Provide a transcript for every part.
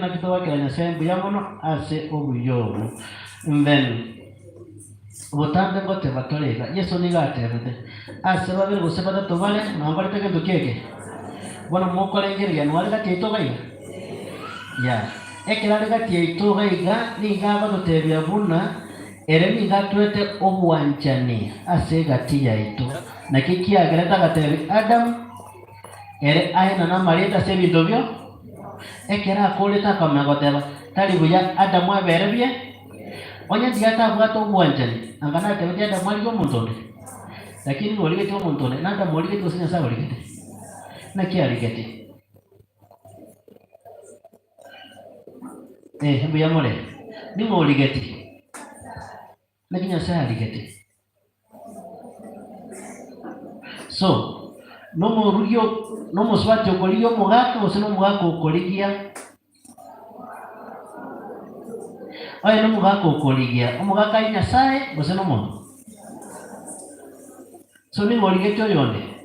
na kitoba kya sembu yamono ase obuyobo then botambe ngote batorega Yesu ni gatebete ase babiri gose batatu bale nambare tege dukeke bona mokorengeria nwali gatito gaiga ya ekirari gatito gaiga ni gaba dutebya buna ere ni gatwete obwanchani ase gati yaito na kikiagereta gatebi Adam ere aina na Maria ase bintu byo ekera akoleta kamagoteba tari buya Adamu aberebye onya digata bwato obwanchani angana tebye Adamu ali omuntu lakini oligete omuntu na Adamu oligete osinya sawa oligete na kialigete mbu yamole ni mo oligete na kinya sawa oligete so no moruyo no moswati okoliyo mugako ose no mugako okoligia oye no mugako okoligia omugaka ina sae ose no mono so ni moligete oyonde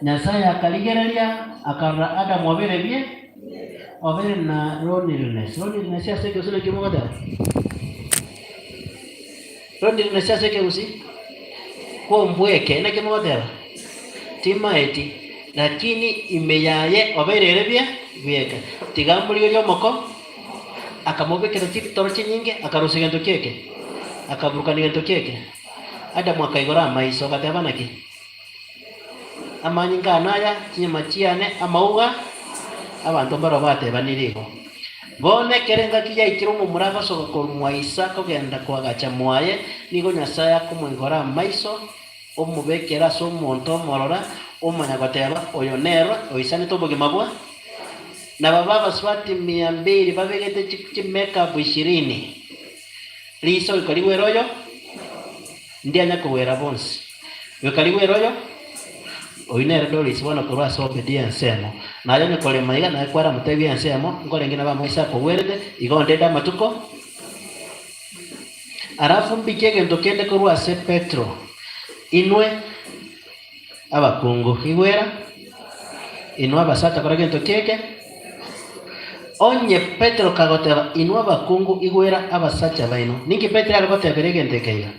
nyasaye akaligereria akarra Adamu oberebye obere na loneliness yaseke usile kimogada loneliness yaseke usi kwa mbweke na kimogada timaeti lakini imeyaye obererebye bieka tigambulio lyomoko akamobekera kitoro kinyinge akarusigento keke akaburuka nigento keke Adamu akaigora maiso gatebana ki amanyinga anaya kinyama kiane amauga abantu mbaro batebaniriho bone kerenga kijya ikiro mu murava so ko mwaisa ko genda kwagacha mwaye nigo Nyasaye akumwingora maiso omubekera so monto morora omanya bateba oyonero oisane to bogima bwa na baba swati 200 babegete chimeka 20 liso ikaliwe royo ndianya kuwera bonsi ikaliwe royo oinere doli sibona kurwa so obedience eno na yone kole maiga na kwara mutebi ensemo ngole ngina ba moisa ko werde igonde da matuko arafu mbikege ndokende kurwa se Petro inwe abakungu igwera inwe abasata korage ntokeke onye Petro kagoteba inwe abakungu igwera abasacha baino ninki Petro agoteberege ntekeya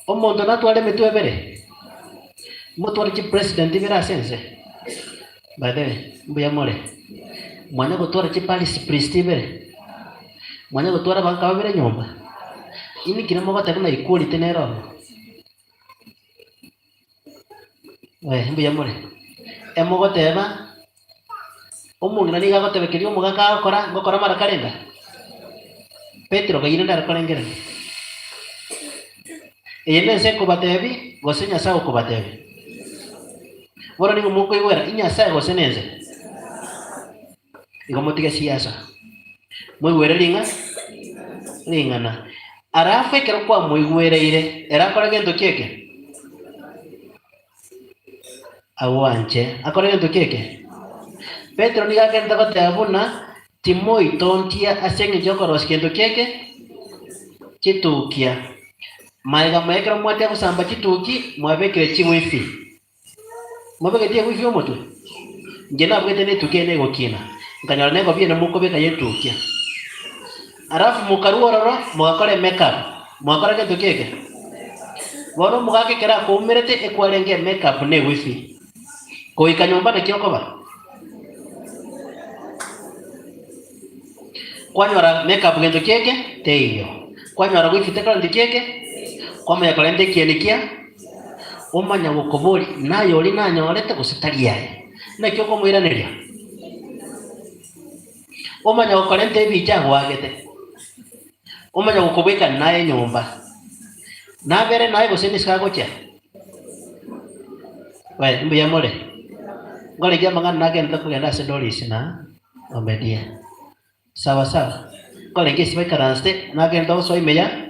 omondo natwale metwebere motwale chi president bira sense bade mbuya mole mwana gotwara chi palace priest bere mwana gotwara banka bere nyomba ini kina mabata kuna equality nero mbuya mole emogoteba omungina niga gotebekerio omugaka akora ngokora mara karenga Petro kayina ndara korengera yense kubatebi gosenya sawo kubatebi bora ningo muko igwera inya sawo gosenenze igomotiga siasa mwigwere lingana arafe kero kwa mwigwereire era kora gento keke awanje akora gento keke Petro niga kenta batebuna timoi tontia asenge jokoros gento keke chitukia maiga maikra mwate kusamba chituki mwabekere chimwifi mwabekere wifi omoto ngena bwete ne tukene gokina nganyala nego bie na muko beka yetukia arafu mukaruororo mwakore makeup mwakore ke tukeke bono mugake kera kumerete ekwalenge makeup ne wifi ko ikanyomba ne kyokoba kwanyora makeup ngento keke teyo kwanyora wifi tekala ndikeke kwama yakolende kienikia omanya gukobori nayo ri nanyorete gusitaria na kyo ko mwiraneria omanya gukorente bija gwagete omanya gukobeka naye nyomba na bere naye gusendisika gocha we mbuya mole ngole kya mangana nagenda kugenda sedoris na omedia sawa sawa ngole ngesi bekaranste nagenda so imeya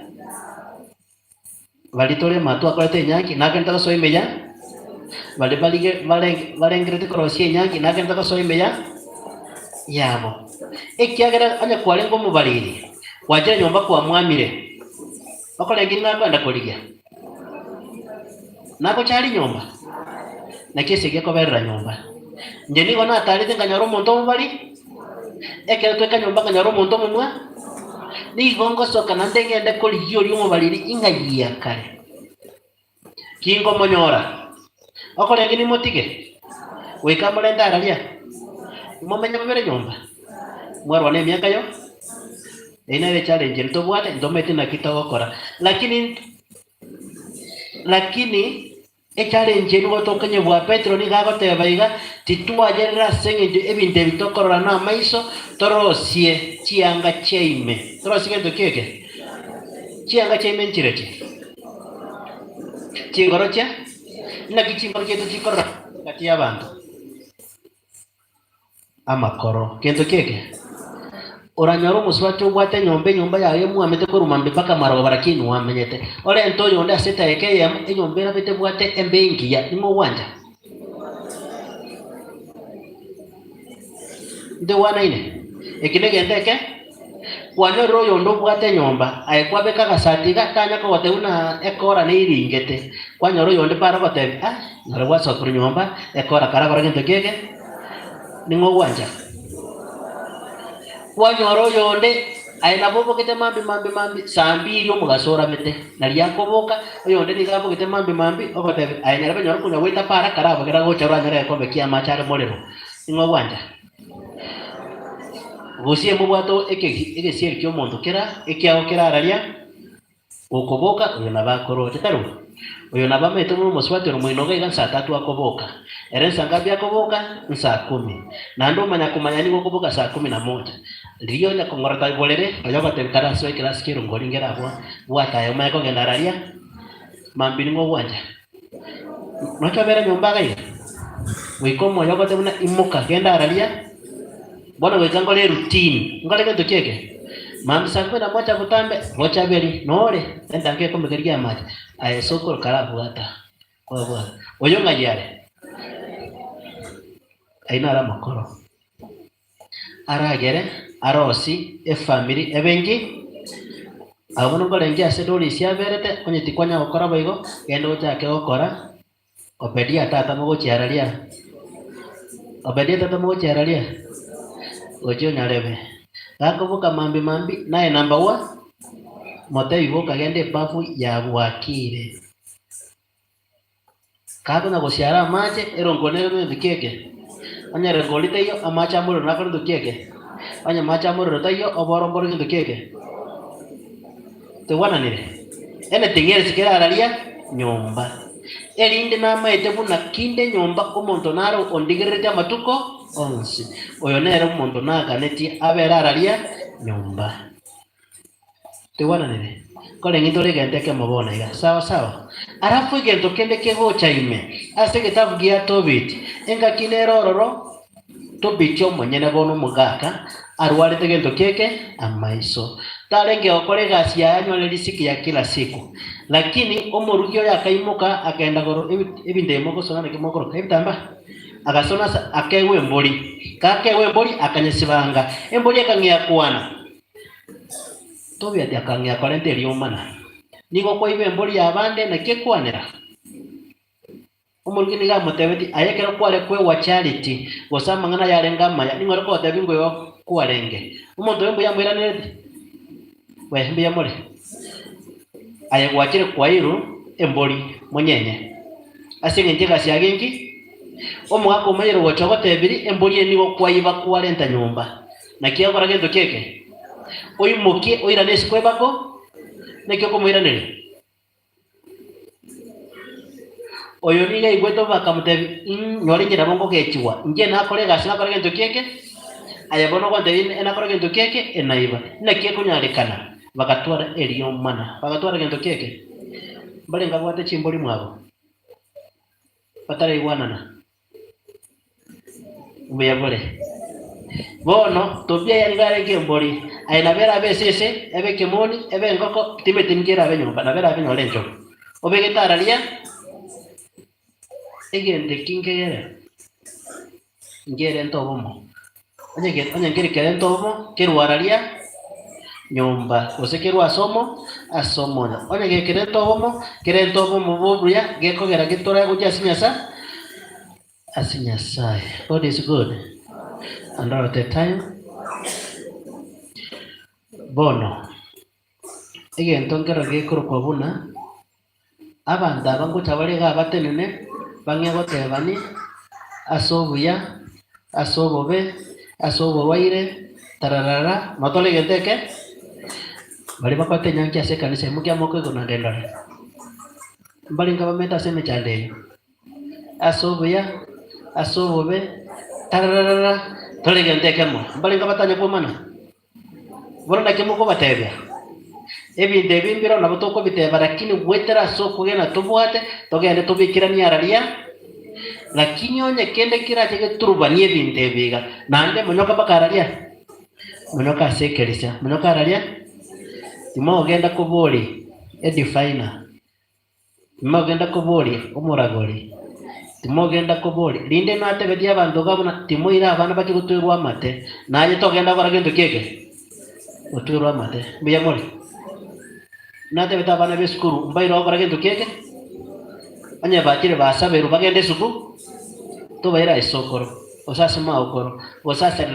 valitore matu akorete nyanki nakenta so imeya vale valengrete korosie nyanki nakenta so imeya yabo ekiagera anya kwalengo mubaliri wajira nyomba kwa mwamire bakole ngina kwenda koligia nako chali nyomba na kesi geko berra nyomba njeni gona atarite nganyaro monto mubali ekero tweka nyomba nganyaro monto mumwa ni gongo soka nande ngende koli yori mubaliri ingagia kare kingo monyora okorenge ni motige wika mulenda aralia momenya mabere nyomba mwarwa ne miaka yo ina ile challenge ntobwate ndomete na kitogokora lakini challenge ni gotokanye bwa Petro ni gagoteba iga titwagerera senge ebinde bitokorora na maiso torosie chianga cheime torosie ndo keke chianga cheime nchireche chingorocha na kichingoro chetu chikora kati y'abantu amakoro kento keke oranyaro muswati ubwate nyomba yawe muamete ko rumambe paka maro barakinu wamenyete ole ntoyo nda seta ekeye enyombera bete bwate embengi ya nimo wanja de wana ine ekinege ndeke wanyo royo ndo bwate nyomba aikwa beka gasatiga tanya ko wote una ekora ne iringete kwanyo royo ndo para bote ngare waso kuri nyomba ekora karagora kento keke ningo wanja wanyoro yonde aina bobo kete mambi sambi yo mugasora mete nali yakoboka yonde nigabo kete mambi okote aina rabe nyoro kunya wita para karaba kera go chara nyara kombe kia machare molero ingo wanja gosie mubwato eke sier kyo mondo kera ekia okera aralia okoboka uyo nabakoro tetaru uyo nabamete mu muswati ro mwinoga iga saa 3 akoboka erensa ngapi akoboka saa 10 na ndo manya kumanya ni gokoboka saa 11 liyo nya kongorata bolere ayoba tenkara so ikira skiro ngolingera bwa bwata yo maiko gendararia mambini ngo wanja makabera nyomba gai wikomo yoba temuna imuka gendararia bona wekango le routine ngale kento keke mambi sakwe na mocha kutambe mocha beri nore enda nke kombe keriya maji aye soko karabu hata kwa bwana oyo ngajare aina ara makoro aragere arosi family ebengi abono ngolengi asedori siaberete onye tikwanya gukora boigo gendo chake gukora obedia tata mugo chiararia ojo nyarebe gakobuka mambi naye namba wa mote iboka gende pafu ya bwakire kago na gosiara mache erongonero ndikeke anya regolite yo amacha muro na kondo keke anya macha muro tayo oboro ndikeke te wana nire ene tingere sikera aralia nyomba elinde na maete buna kinde nyomba omonto naro ondigerete amatuko onsi oyo nero omonto naga neti abera aralia nyomba te wana nire kole ngitore gendeke mabona iga sawa arafu gento kende kego chaime ase getabu gia tobit enga kinerororo tobicho monyene bono mugaka arware tegento keke amaiso talenge okore gasi yanyo le risiki ya kila siku lakini omorugyo yakaimuka akaenda goro ebindemo gosona ne kimokoro ebitamba agasona akewe mboli akanyesibanga emboli akangya kwana tobi ati akangya kwalente liomana nigo kwa ibe mboli yabande na kekwanera omorugyo niga motebeti ayekera kwale kwe wa charity gosama ngana yarenga maya ningore ko tabingo yo kuarenge umuntu wembo yamwira nedi wembe yamore aye gwachire kwa iru emboli monyenye asenge njega syagengi omwako mayero wachogote ebiri emboli nigo kwaiba kuarenta nyumba na kiyagora gento keke oyimukie oira nesi kwebako nekyo komwira neri oyo niga igweto bakamutebi nyori nyira bongo kechiwa nje nakore gasi nakore gento keke ayabono kwa ndeni enakora gento keke enaiba nakie kunyarekana bagatwara eliyo mana bagatwara gento keke bale ngabwate chimboli mwabo patare igwanana ubeyabole bono tobia yangare kemboli aina bera besese ebe kemoni ebe ngoko timetingira abenyumba na bera abenyo lenjo obegitaralia egende kingere ngere ntobomo onye ngere kere ntobomo kerwaralia nyumba osekeru asomo onye kere ntobomo bubuya gekogera gitora gujasinyasa as Nyasaye. God is good and all the time. Bono egento nkero gekoro kwabuna abantu abanguta balega abatenene bange gotebani asobuya asobobe asobowaire tararara notolegenteke bali bakwate nyanki ase kanisa mukia moko gona ndendore bali ngabameta seme chande asobuya asobobe tararara tolegenteke mo bali ngabatanye pomana bona kemoko batebya ebintu ebimbira nabo toko biteba lakini gwetera soko gena tubwate togende tubikira niararia lakini onye kende kira chege turubani ebintu ebiga nande munyoka bakararia munyoka sekelisa munyoka araria timo ogenda kubuli edifina timo ogenda kubuli umuragori timo ogenda kubuli linde natebedia abantu gabona timo ira abana bakiguturwa amate naye togenda gora gento keke uturwa amate biyamori nate beta bana beskuru mbairo gora gento keke anya bakire basaberu bagende suku to baira isokoro osasema okoro osasa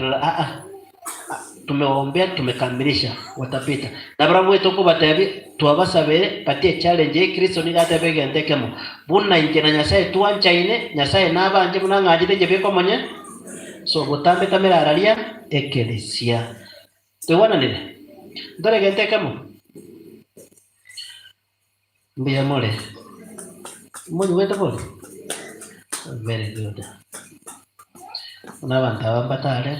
tumeombea tumekamilisha watapita na bramu wetu ko batabi tuabasabe patie challenge Kristo ni gata bege ntekemo bunna injena Nyasaye tuanchaine Nyasaye naba anje munanga ajite jebe ko monye so botambe kamera araria ekelesia te wana nile ndore gentekemo mbiya mole Mungu wetu pole. Very good. Una banda batale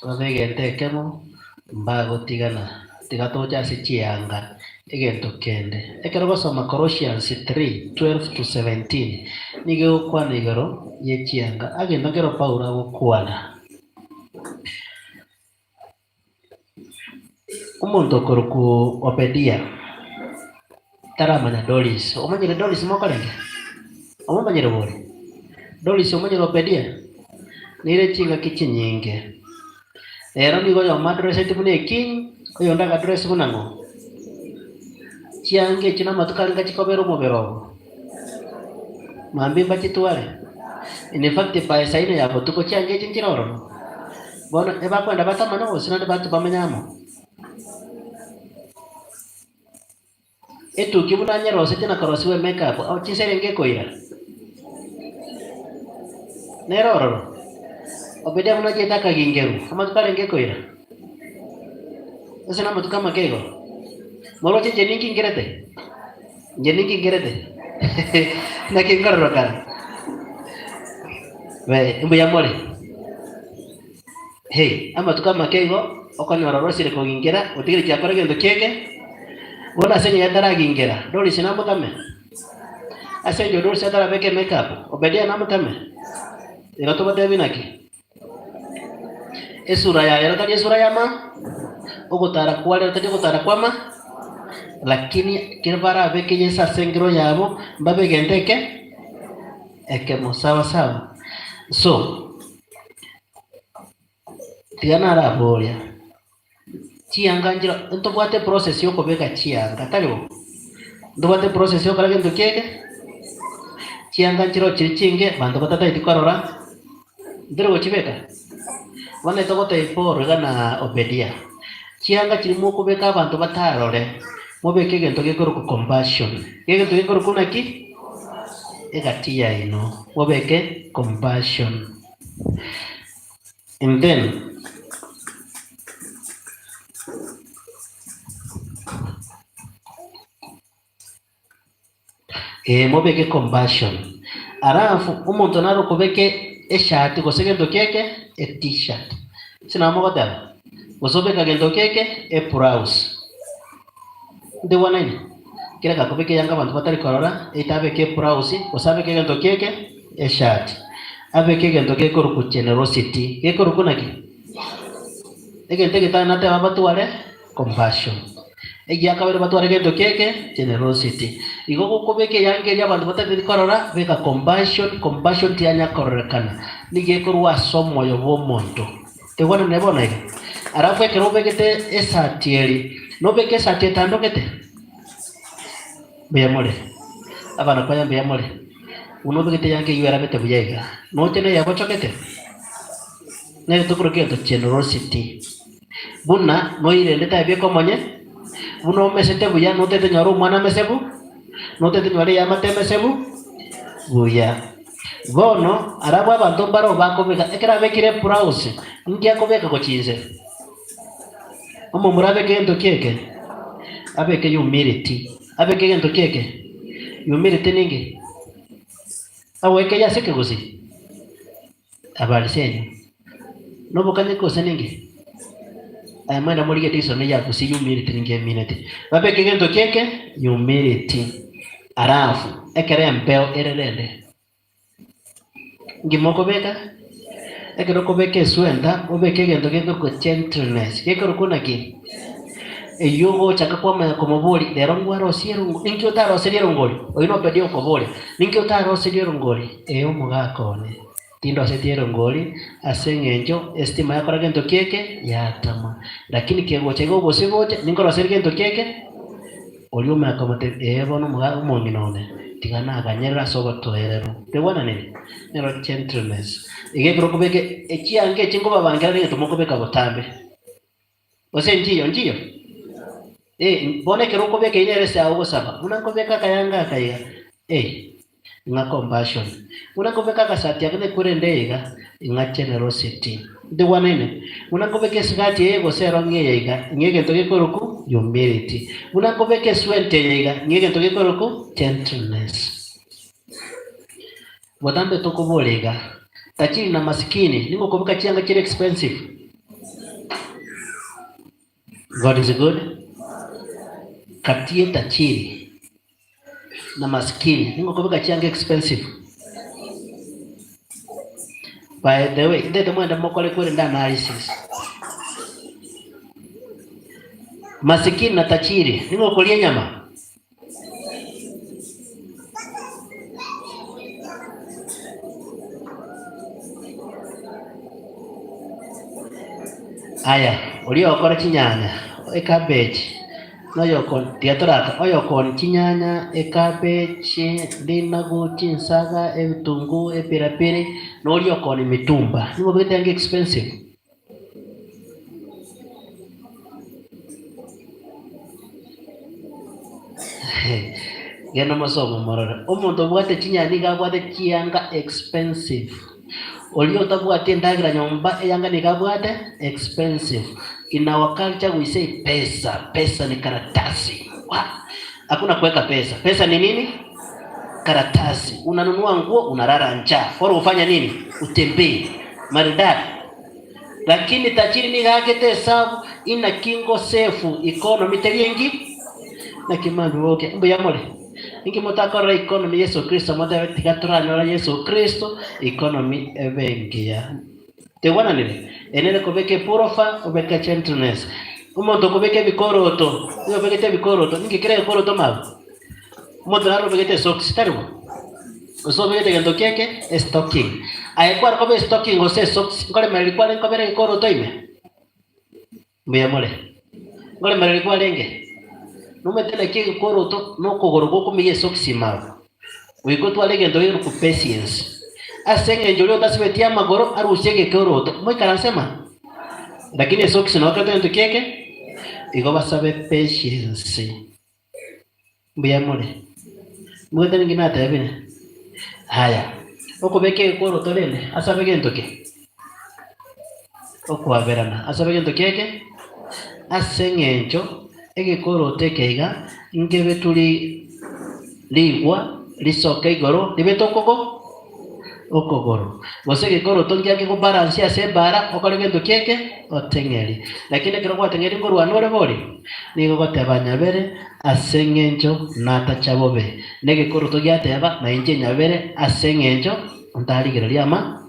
babegentekemo mbago tigana tigatoja sichianga egento kende ekero basoma Colossians 3:12-17 nige kwana igoro yechianga agenda ngero Paulo agokwana umuntu koruku opedia taramanya Doris omanyire Doris mokorenge omanyire bore Doris omanyire opedia nire chinga kichinyinge era nigo yo madress tibune king oyo ndaga dress bunango chiange china matukalinga chikobero mobero mambi bachitware in fact paisa ine yako tuko chiange chinchiroro bona eba kwenda batamana osina batu bamenyamo etu kibunanya rose tena korosiwe makeup au chiserenge koira neroro obedia muna jeta kagingeru ama tukarenge koira osina matu kama kego moro jeningi ngerete na kingaro kan we mbu ya mole hey ama tukama kego okanyora rosire kogingera otigire cyakora gendo keke bona senye yadara gingera doli sina mutame asenjo doli sadara beke makeup obedia na mutame irato bade binaki esura ya era esura ya ma ogotara kwale tati ogotara kwama lakini kirvara beke yesa sengro yabo mbabe gendeke ekemo sawa so tiana la bolia chianga njira ntobwate process yo kobeka chianga talibo ndobwate process yo kala gendo keke chianga njiro chichinge bando batata itikorora ndiro chibeka wana togote ipo regana obedia chianga chirimo kobeka abantu batarore mobeke gento gekoro ku compassion gento gekoro kuna ki egatia ino mobeke compassion and then mobeke compassion arafu umuntu naro kubeke eshati gosegendo keke e t-shirt sina mogota gosobeka gendo keke e blouse de wanani kila kakubeke yanga bantu batari korora itabeke blouse gosabeke gendo keke e shirt abeke gendo keke ku generosity keko rukunaki egente kitana nate abatu wale compassion egi akabere batware gendo keke generosity igo gukubeke yange ya bantu batari korora beka compassion tianya kororekana nige kurwa somo yo bomonto te wana nebona ige arafu ekero begete esatieri no beke esati etandokete beyamole abana kwaya beyamole uno begete yanke yuera bete buyega no tene ya bochokete ne to kroketo generosity buna no ire leta bie komonye buno mesete buya no tete nyoro mwana mesebu no tete nyore ya mate mesebu buya bono arabu abantu baro bakobeka ekera bekire browse ngia kobeka kochinze omo murabe kento keke abeke humility abeke kento keke humility ningi aweke ya seke gosi abali senyu no bokanye kose ningi amana muri gete isome ya kusi humility ningi minute abeke kento keke humility arafu ekere mpeo erelende ngimoko beka ekero kobeke swenda obeke gento keke ko gentleness kekero kuna ki eyogo chaka kwa komoboli lero ngwaro siero ninki utaro siero ngoli oyino pedio koboli ninki utaro siero ngoli omugakone tindo setiero ngoli asengenjo estima yakora gento keke yatama lakini kego chego bosibote ninkoro seri gento keke oliuma akomote bono muga umonginone tigana aganyera sogo toerero tebona nini nero gentleness igekero kobeke echiange chingo babangera rinto mokobeka botambe ose njiyo bone kero kobeke inere sa ugo saba unakobeka kayanga kaya nga compassion unakobeka kasati yakene kurendeiga nga generosity de wanene unakobeke sigati yego sero ngeyega ngege toke koroku humility unakobeke swente yega ngege toke koroku gentleness wadambe toko bolega tachini na maskini ningo kobeka chianga chile expensive. God is good. Katie tachiri na maskini ningo kobeka chianga expensive. By the way, ndete mwenda mokole kweli nda analysis. Masikini na tachiri ningo kolie nyama. Aya, ulio okora chinyanya, cabbage. No yokon tiatoraka, oyokon chinyanya, cabbage, linagu, chinsaga, ebitungu, epirapiri, no yokon mitumba. Ningo bete yangi expensive. Geno masomo morora. Omuntu bwate chinyanya gabwate chianga expensive. Olio tabwate ndagira nyomba eyanga nikabwate expensive. In our culture we say pesa. Pesa ni karatasi. Hakuna kuweka pesa. Pesa ni nini? Karatasi. Unanunua nguo unalala njaa. Bora ufanya nini? Utembee. Maridadi. Lakini tajiri ni gakete hesabu ina kingo sefu economy teriengi na kimandu woke mbuya mole. Ingi mutakora economy Yesu Kristo mothe tigaturanyora Yesu Kristo economy evengia. Te wana nile enene kobeke purofa obeke gentleness. Umuntu kobeke bikoroto, yo beke bikoroto, ningi kire bikoroto mabu. Umuntu naro beke socks taribu. Oso beke gendo keke stocking. Ayekwa kobe stocking ose socks ngore melikuwa ngobere bikoroto ime. Mbuya mole. Ngore melikuwa lenge. Numetele keke koroto no kogorogo kumiye socks mabu. Wiko twalege ndo yiru ku patience. Asenge njolio tasibetia magoro arushege koroto mwikara nsema lakini socks no kato ndo keke igo basabe patience mbuya mole mwete ngina tabine haya okobeke koroto lele asabe ndo keke okwaberana asabe ndo keke asengenjo ege koroto keiga ngebe tuli ligwa lisoke igoro libetokoko okogoro bosege koro tongia ke ko balance ya sebara okole gendo keke otengeri lakini kero kwa tengeri ngoro anore bori nigo gotebanya bere asengenjo nata chabobe nege koro togia teba na inje nyabere asengenjo ontali gerali ama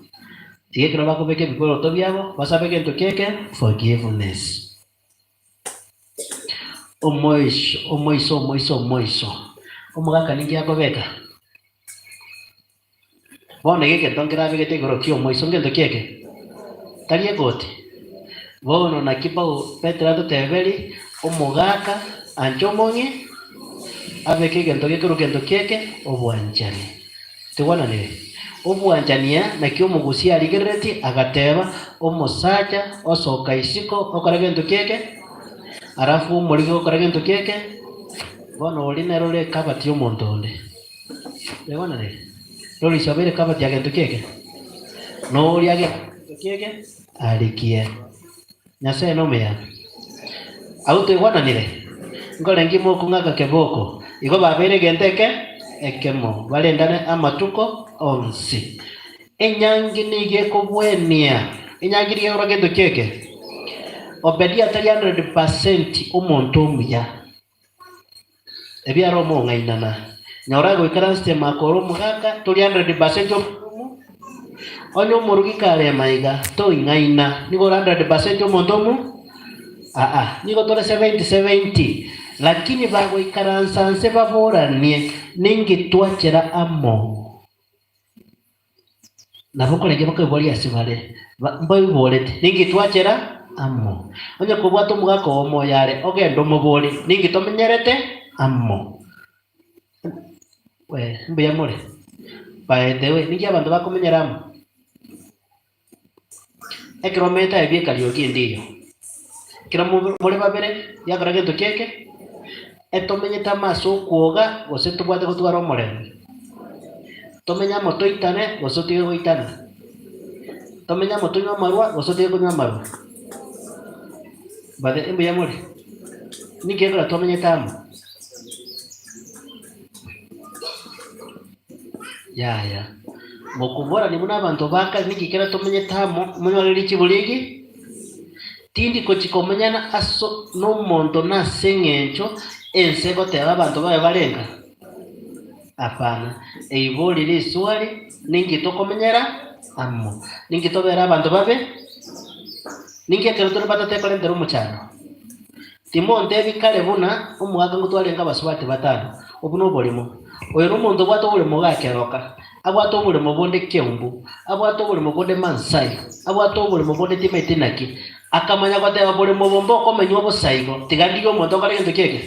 tige kero bako beke bikoro tobiabo basabe gendo keke forgiveness omoiso omugaka ningi akobeka Bona geke tongera bigete goro kio moiso ngendo keke. Talie gote. Bono na kipao Petra to tebeli omugaka anchomonye abeke gento keke obwanjani. tibona ni obwanjania na kyo mugusi aligereti agateba omusaja osoka isiko okora gento keke arafu murigo okora gento keke bona oli nero le kabati omuntu onde tibona ni lori sabere kabati ya gento keke no oli age keke alikie nyase no meya auto tibona ni le ngole ngimo kungaka keboko igo babere genteke ekemo balendane amatuko onsi enyangi nige kubwenia enyangi nige uragendo keke obedia 300% umuntu umuya ebyaro mo ngainana nyorago ikaranste makoro mugaka 300% onyo murugi kale maiga to ngaina nigo 100% umuntu mu nigo tole 70 lakini bago ikaransanse baboranie ningitwachera amo nabukorege bakabori asibale mbayibolete ningitwachera amo onye kubwato mugako omo yare ogendo muboli ningitomenyerete amo we mbuya mure by the way ningi abantu bakomenyera amo ekrometa ebyekaliogi ndiyo kira muri babere yakorage tukeke etomenyeta maso kuoga gose tubwate gutwara omorembe tomenya moto itane gose tige goitana tomenya moto nywa marwa gose tige kunywa marwa bade embe yamuri nikegera tomenyeta amo ya mokubora ni muna abantu baka nikikera tomenyeta amo munyoreri kibuligi tindi kochikomenyana aso no mondo na sengencho ensego te abantu bae balenga apana eiboli li swali ningi tokomenyera amo ningi tobera abantu babe ningi ekero tuli batate kolende rumuchano timonde bikale buna umwaga ngutwalenga baswati batano obuno bolimo oyo rumondo bwato buli mugakeroka abwato buli mubonde Kiambu abwato buli mubonde Mansai abwato buli mubonde Timetinaki akamanya kwate buli mubombo komenywa bosaigo tigandiyo mondo kale ngento keke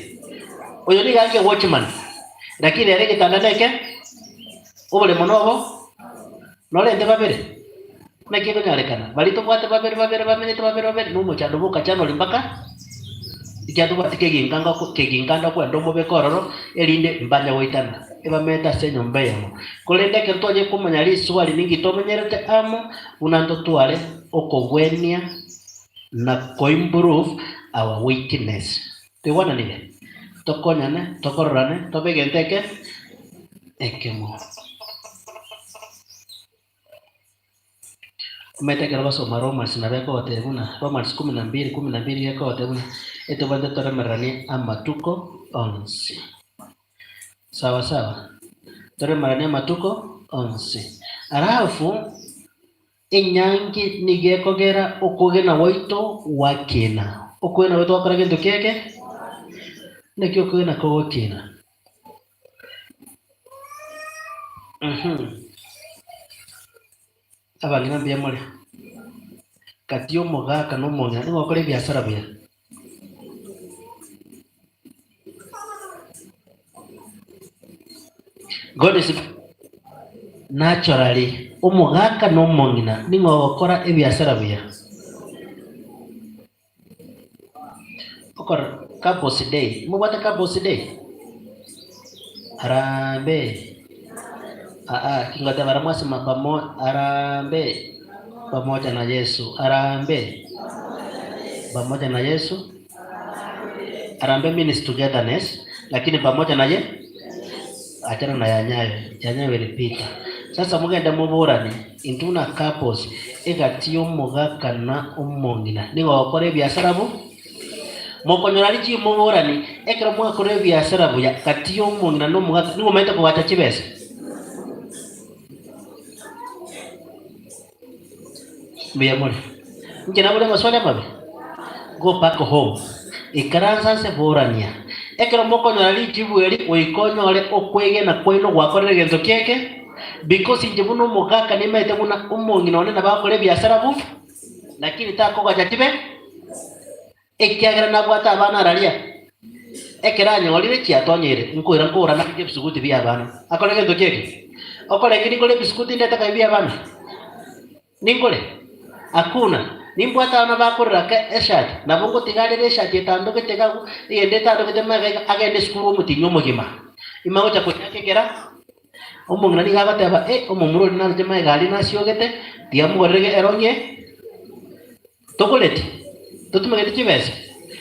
oyo ni gange watchman lakini erege tandadeke obule monobo nolende babere nakiko nyarekana bali to bwate babere bamenyete babere numo chando boka chano limbaka ikyatu batike ginganga kwa ndomo bekororo elinde mbanya waitana eba meta senyo mbeyamo kolende kertoje kumanya li swali ningi tomenyerete amo unando tuale okobwenia na koimprove our weakness te wana nile tokonyane tokororane tobegenteke ekemo umetekera basoma Romans na bekote buna Romans 12 yekote buna eto bande toremerani amatuko 11 sawa toremerani amatuko 11 arafu enyangi nigekogera okugena waito wakena okugena waito wakoragendo keke nekyo okugena ko wakena abangina mbia mole katio mogaka no monya ni wakore biashara bia God is naturally umugaka no mongina ni wakora ebiashara bia okor couples day mubata couples day arambe kingata baramwasi mapamo arambe pamoja na Yesu arambe pamoja na Yesu arambe means togetherness lakini pamoja na achana na yanyayo ilipita sasa mugenda muburani intuna couples egatio mugaka na umongina nigo wakore biashara bu mokonyorari chi muburani ekero mwakore biashara bu ya katio umongina no mugaka nigo meta kubata chibese Biamore. Ngina bole maswali mabe. Go back home. Ikaranza se borania. Ekero moko nyali tibueri oikonyole okwege na kweno gwakorere gento keke because injibuno mugaka nimete buna umongina one na bakore biashara bu lakini tako kwa chatibe ekiagera na gwata abana araria ekera nyolire kiatonyere nkoira nkora na kibsuguti bya abana akore gento keke okole kini biskuti ndeta kaibia bana ningole hakuna nimbwata na bakorra ka eshati nabongo tigalire eshati etandoke tegagu yende tandoke temaga agende skuru mutinyo mugima imago cha kunyakegera omong'ina nigagoteba omomurori nanje maegali nasiogete tiamugorege eronye tokoleti totumagete chibese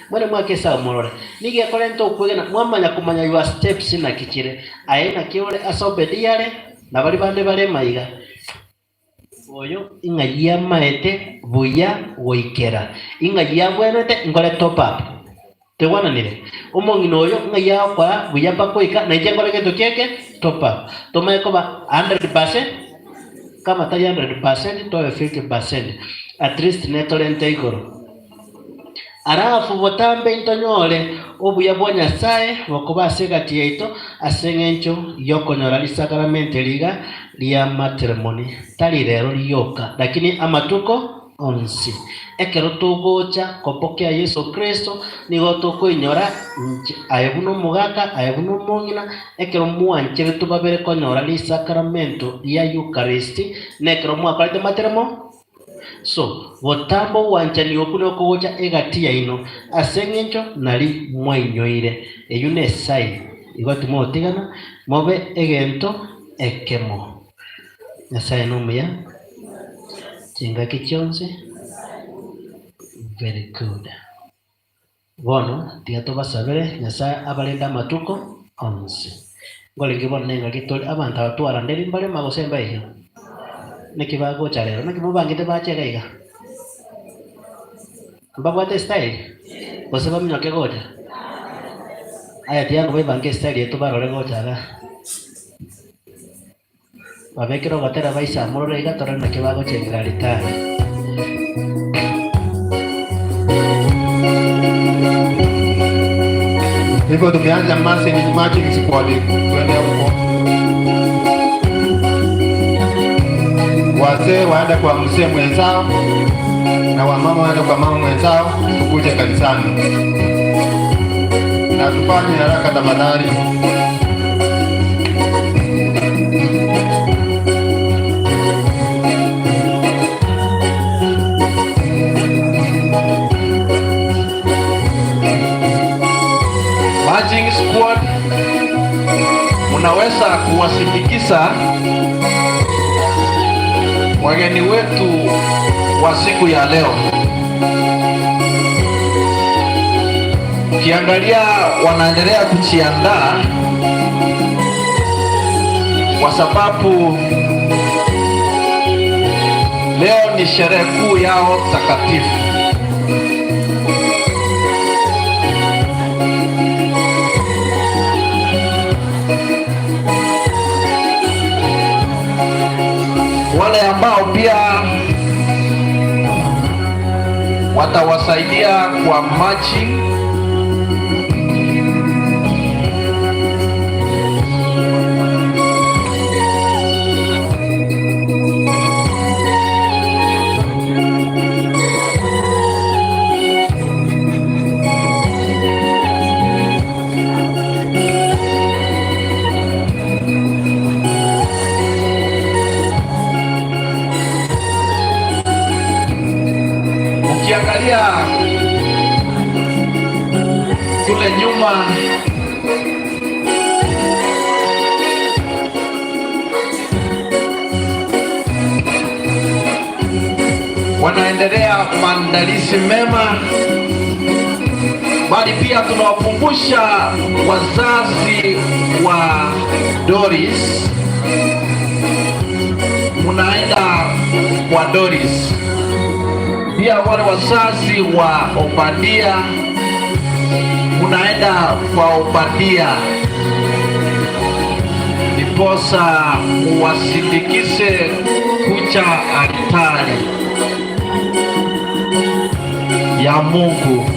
mwene mwake sawa morore nige korento okwegena mwamanya kumanya your steps na kichire aina kiore asobediare na bali bande bare maiga oyo ingayia maete buya goikera ingayia bwenete ngore top up tewana nile omong'ina oyo ngayia kwa buya bakoika na jengore geto keke top up tomaye koba 100% kama ta 100% to 50% at least netolente igoro arafu botambe intonyole obuya bwa Nyasaye bokobase gati yaito aseng'encho yokonyora lisakramenti liga lia matrimony tali rero liyoka lakini amatuko onsi ekero tugocha kopokea Yesu Kristo nigo tukoinyora ayebuno mugaka ayebuno mong'ina ekero mwanchire tubabere konyora lisakramento lia Eucharisti nekero mwakorete materemo so botambo wanchani okuno kogocha egati yaino aseng'encho nali mwainyoire eyune sai igoti motigana mobe egento ekemo Nyasaye nomuya chingaki chionse very good bono tiato basabere Nyasaye abalenda matuko onse ngole ngibonenga gitoli abantu atwara nderi mbale magosemba iyo nekibago charero nekibubangite bachega iga mbabwate style bose bamnyoke gocha aya tiango bebange style yetu barore gochaga babekero gatera baisa murore iga tore nekibago chengera litani hivyo tumeanza matching squad kwenda huko. Wazee waenda kwa mzee mwenzao na wamama waenda kwa mama mwenzao tukuje kanisani. Na tufanye haraka tafadhali. Matching squad unaweza kuwasindikiza wageni wetu wa siku ya leo. Ukiangalia wanaendelea kujiandaa kwa sababu leo ni sherehe kuu yao takatifu. Wale ambao pia watawasaidia kwa matching ukiangalia kule nyuma wanaendelea maandalizi mema, bali pia tunawakumbusha wazazi wa Doris, munaenda kwa Doris. Pia wale wazazi wa Obadia munaenda kwa Obadia, ndiposa muwasindikize kucha altari ya Mungu.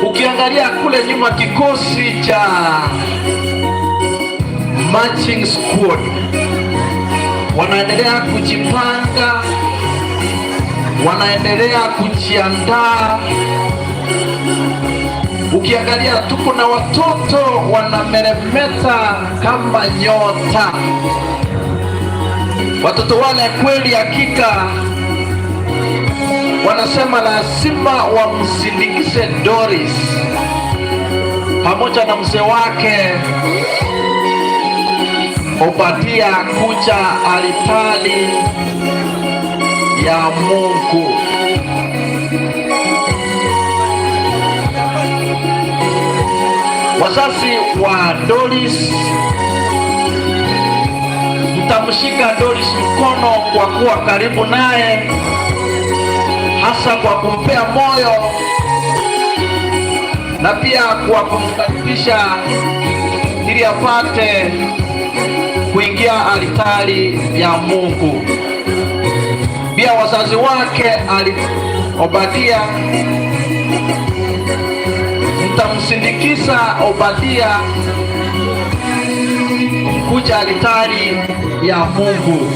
Ukiangalia kule nyuma kikosi cha matching squad wanaendelea kujipanga, wanaendelea kujiandaa Ukiangalia tuko na watoto wanameremeta kama nyota. Watoto wale kweli hakika wanasema lazima wamsindikize Doris pamoja na mzee wake Obadia kuja altari ya Mungu. Wazazi wa Doris, mtamshika Doris mkono kwa kuwa karibu naye, hasa kwa kumpea moyo na pia kwa kumkaribisha ili apate kuingia altari ya Mungu. Pia wazazi wake Obadia, mtamsindikiza Obadia kuja altari ya Mungu.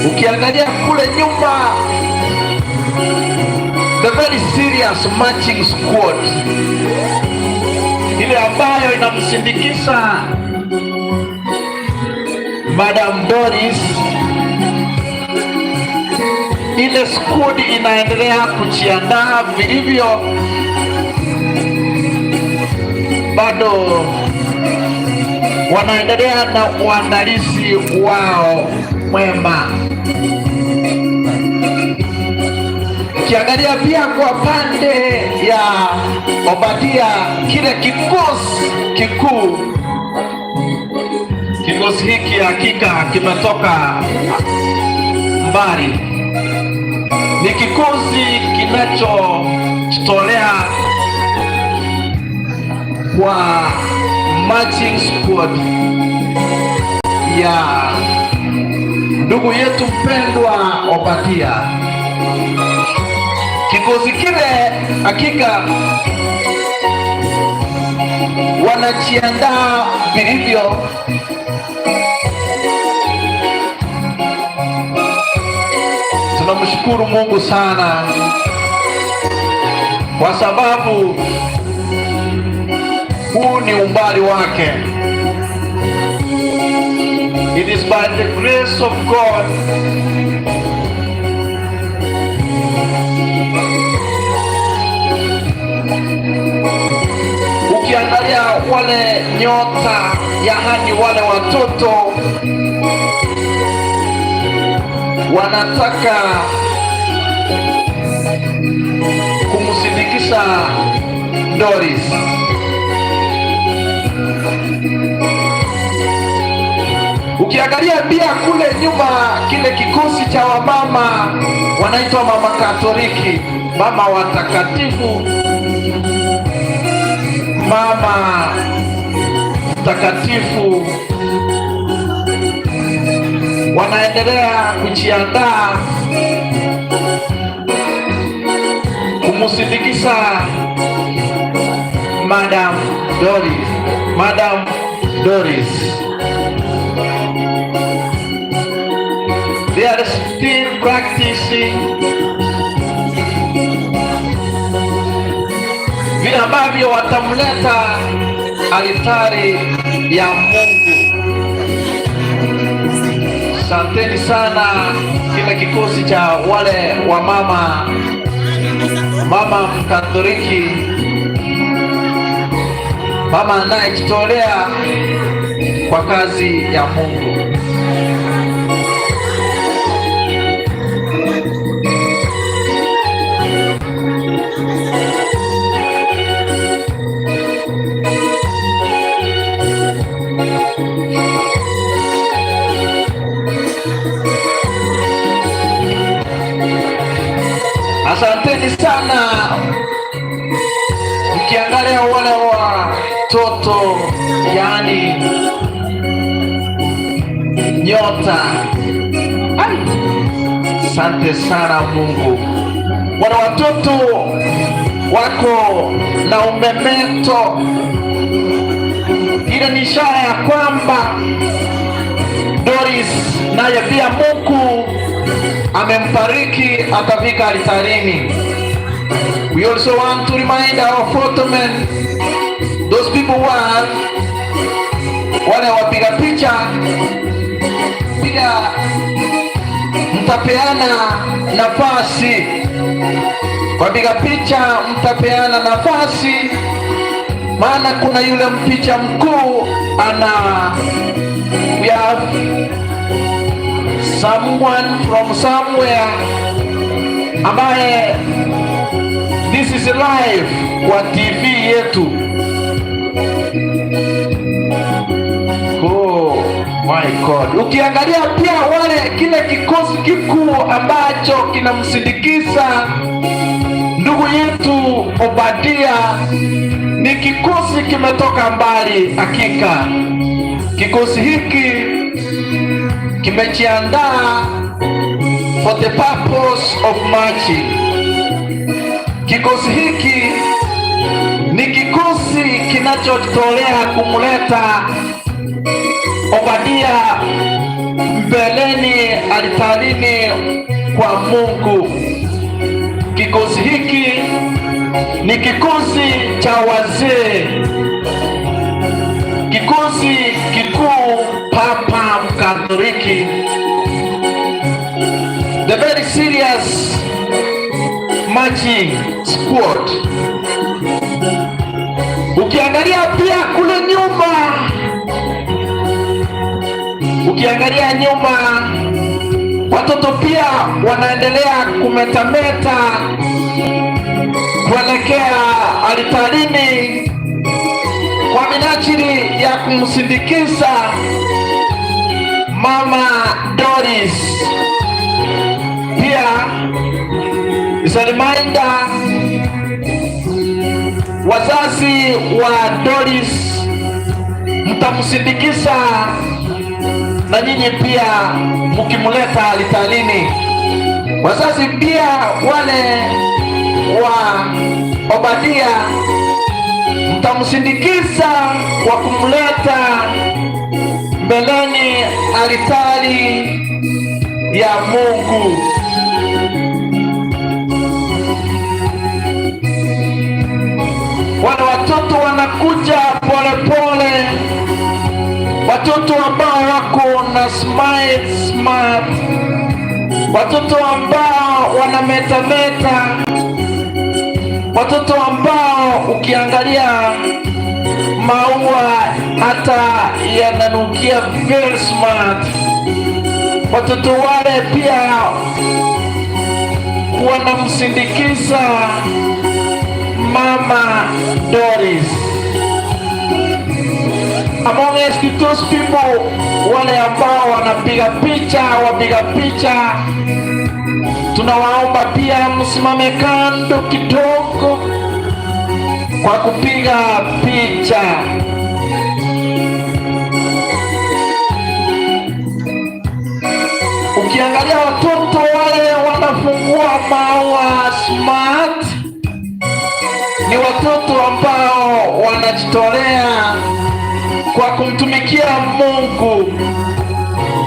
Ukiangalia kule nyuma, the very serious marching squad ile ambayo inamsindikiza Madam Doris, ile squad inaendelea kujiandaa vilivyo, bado wanaendelea na uandalizi wao mwema. Ukiangalia pia kwa pande ya Obadia, kile kikosi kikuu, kikosi hiki hakika kimetoka mbali. Ni kikosi kinachotolea kwa marching squad ya ndugu yetu mpendwa Obadia. Kikosi kile hakika wanajiandaa vilivyo. Tunamshukuru Mungu sana kwa sababu huu ni umbali wake. It is by the grace of God ukiangalia wale nyota, yaani wale watoto wanataka kumsindikiza Doris. Ukiangalia pia kule nyuma, kile kikosi cha wamama wanaitwa mama Katoliki, mama watakatifu, mama mtakatifu, wanaendelea kujiandaa kumsindikiza Madam Doris. They are still practicing vile ambavyo watamleta altari ya Mungu. Asanteni sana kile kikosi cha wale wa mama Katoliki, mama anayejitolea kwa kazi ya Mungu. Asanteni sana. Ukiangalia wale watoto, yani nyota, asante sana Mungu. Wale watoto wako na umemeto, ile ni ishara ya kwamba Doris naye pia Mungu amembariki akafika altarini. We also want to remind our photomen, those people who are wale wapiga picha, pia mtapeana nafasi. Wapiga picha mtapeana nafasi, maana kuna yule mpicha mkuu we have someone from somewhere ambaye this is live kwa TV yetu. Oh my God. Ukiangalia pia wale kile kikosi kikuu ambacho kinamsindikiza ndugu yetu Obadia, ni kikosi kimetoka mbali. Hakika kikosi hiki kimejiandaa for the purpose of marching. Kikosi hiki ni kikosi kinachotolea kumleta Obadia mbeleni altarini kwa Mungu. Kikosi hiki ni kikosi cha wazee, kikosi kikuu Papa Mkatoliki, the very serious marching squad. Ukiangalia pia kule nyuma, watoto pia wanaendelea kumetameta kuelekea altarini kwa minajili ya kumsindikiza Mama Doris. Pia is a reminder, wazazi wa Doris mtamsindikiza na nyinyi pia mkimleta altarini. Wazazi pia wale wa Obadia mtamsindikiza kwa kumleta mbeleni altari ya Mungu. Wale watoto wanakuja polepole, watoto ambao wako na smart, watoto ambao wanametameta, watoto ambao ukiangalia maua hata yananukia very smart. Watoto wale pia wanamsindikiza Mama Doris. Among those people, wale ambao wanapiga picha, tunawaomba pia msimame kando kidogo kwa kupiga picha. Ukiangalia watoto wale wanafungua maua smart, ni watoto ambao wanajitolea kwa kumtumikia Mungu.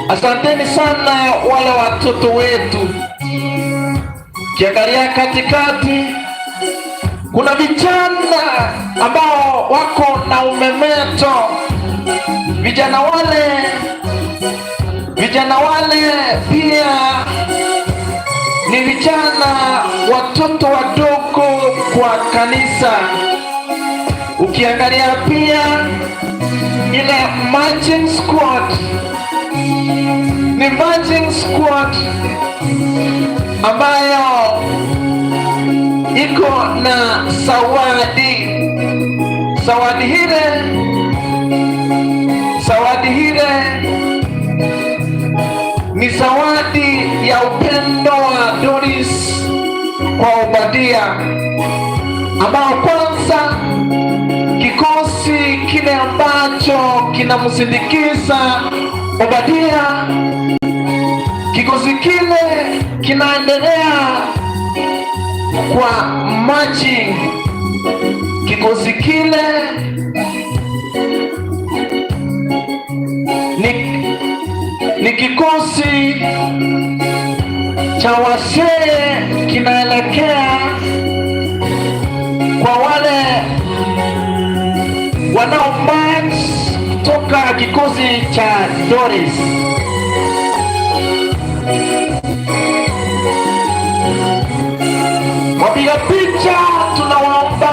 Asanteni sana wale watoto wetu. Kiangalia katikati kuna vijana ambao wako na umemeto. Vijana wale pia ni vijana watoto wadogo kwa kanisa. Ukiangalia pia ile marching squad, ni marching squad ambayo iko na zawadi. Zawadi hile ni zawadi ya upendo wa Doris kwa Obadia, ambao kwanza kikosi kile ambacho kinamsindikiza Obadia, kikosi kile kinaendelea kwa marching. Kikosi kile ni kikosi cha wasee kinaelekea kwa wale wanaomarch kutoka kikosi cha Doris. Wapiga picha tunawaomba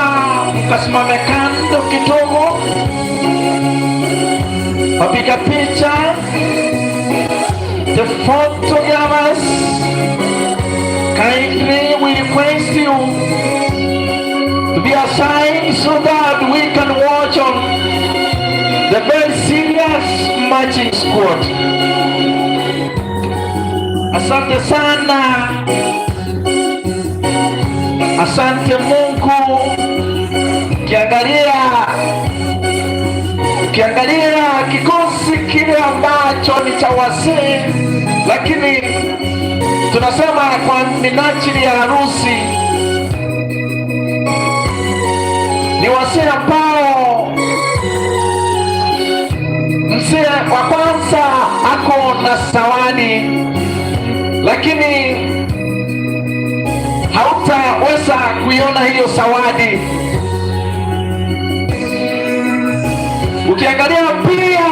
mkasimame kando kidogo. Wapiga picha, the photographers, kindly we request you to be assigned so that we can watch on the very serious marching squad. Asante sana. Asante Mungu. Ukiangalia kikosi kile ambacho ni cha wasee, lakini tunasema kwa minajili ya harusi ni wasee ambao mzee wa kwanza ako na zawadi, lakini hautaweza kuiona hiyo zawadi. Ukiangalia pia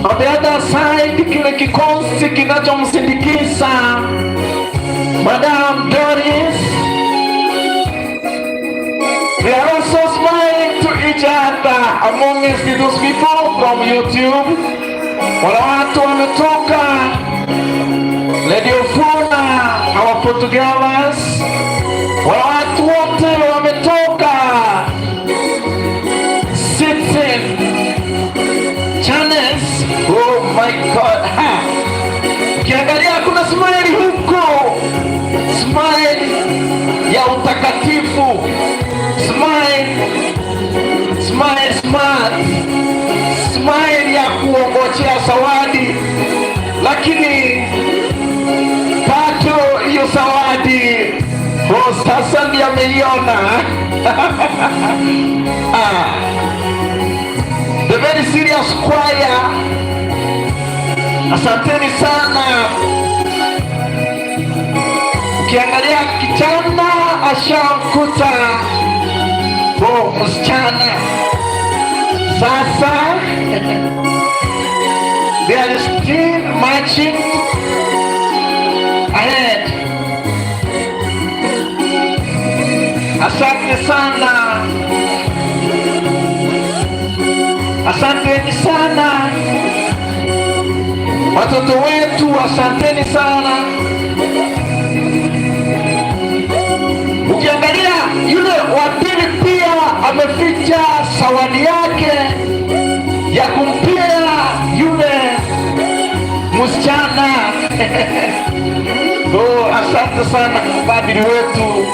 on the other side, kile kikosi kinachomsindikiza Madam Doris, they are also smiling to each other amongst those people from YouTube. Wala watu wametoka Radio Funa, our photographers, wala watu wote wametoka Citizen Channels. Oh my God. Ukiangalia kuna smile huko, smile ya utakatifu, smile smart, smile ya kuongojea zawadi, lakini bado hiyo zawadi sasa ndiye ameiona. The very serious choir, asanteni sana. Ukiangalia kijana ashamkuta msichana sasa. They are still marching ahead. Asante sana. Asanteni sana watoto wetu, asanteni sana. Ukiangalia yule wa pili pia ameficha zawadi yake ya kumpia yule msichana. Oh, asante sana padri wetu,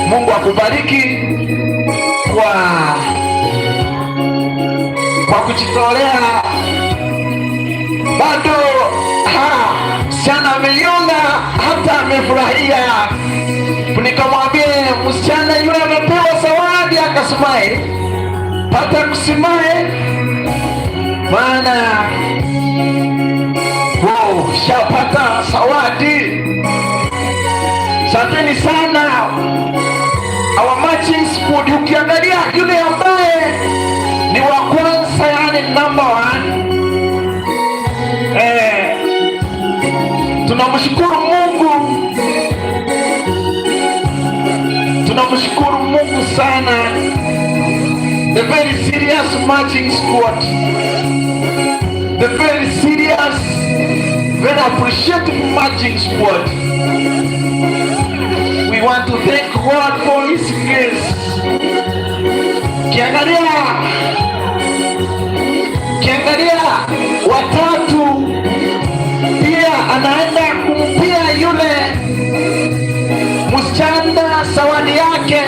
Mungu akubariki kwa kujitolea. Bado msichana ameiona, hata amefurahia. Nikamwambia msichana yule amepewa zawadi akasimae, pata kusimae, maana shapata zawadi. Asanteni sana our marching squad. Ukiangalia yule ambaye ni wa kwanza, yani number 1, tunamshukuru Mungu, tunamshukuru Mungu sana. The very serious marching squad, the very serious, very appreciative marching squad. We want to thank God for His grace. Kiangalia watatu pia anaenda kumpia yule msichana zawadi yake,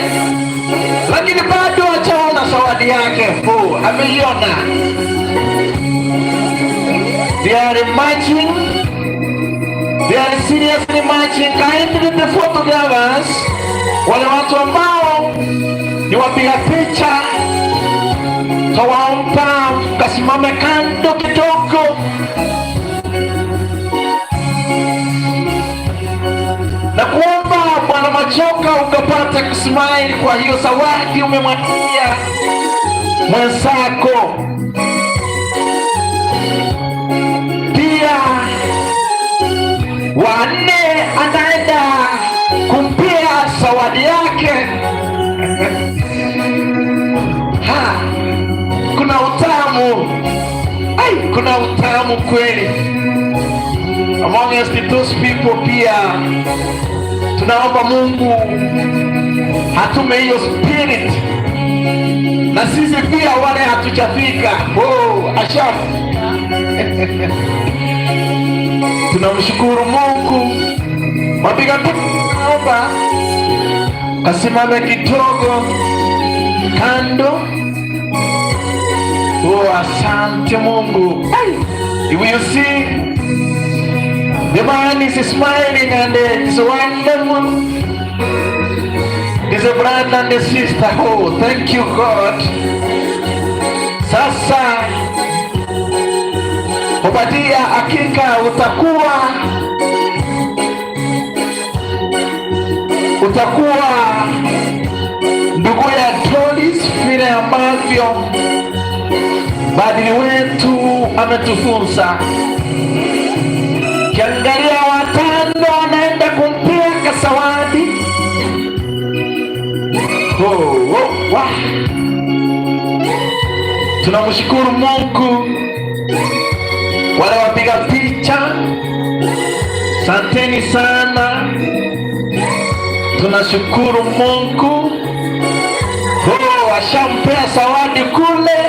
lakini bado hajaona zawadi yake. Ameiona. They are marching. They are seriously marching. Kindly the photographers, wale watu ambao ni wapiga picha, kawaomba kasimame kando kidogo. kumbuka ukapata kusmile kwa hiyo zawadi umemwambia mwenzako. Pia wanne anaenda kumpea zawadi yake. Kuna utamu, kuna utamu kweli among those people. Pia tunaomba Mungu hatume hiyo spirit, na sisi pia wale hatujafika asham tunamshukuru Mungu. Mapiga naomba kasimame kidogo kando. Asante Mungu. Will you see? The man is smiling and it's wonderful. It's a brother and a sister. Thank you God. Sasa Obadia, hakika utakuwa ndugu ya Doris vile ambavyo badili wetu ametufunza. Kiangalia watano anaenda kumpea kasawadi. Tunamshukuru Mungu. Wale wapiga picha, asanteni sana. Tunashukuru Mungu. Ashampea zawadi kule,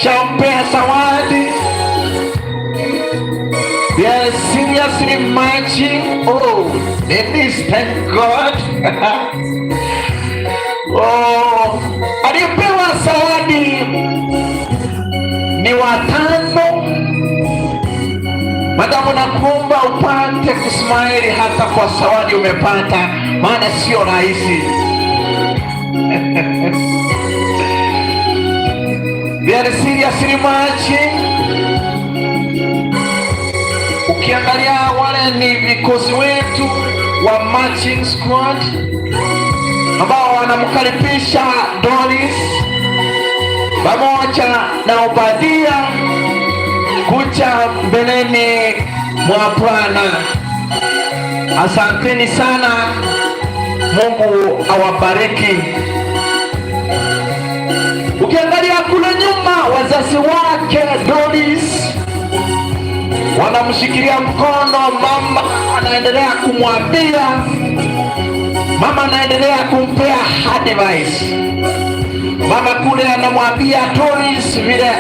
shampea zawadi. They are seriously marching. Ladies, thank God. Alipewa zawadi ni watano. Madamu nakuomba upate kusmile hata kwa zawadi umepata, maana sio rahisi. They are seriously marching. Ukiangalia wale ni vikosi wetu wa marching squad ambao wanamkaribisha Doris pamoja na Obadia kuja mbeleni mwa Bwana. Asanteni sana. Mungu awabariki. Ukiangalia kule nyuma, wazazi wake Doris wanamshikilia mkono. Mama anaendelea kumwambia, mama anaendelea kumpea advice. Mama kule anamwambia Doris vile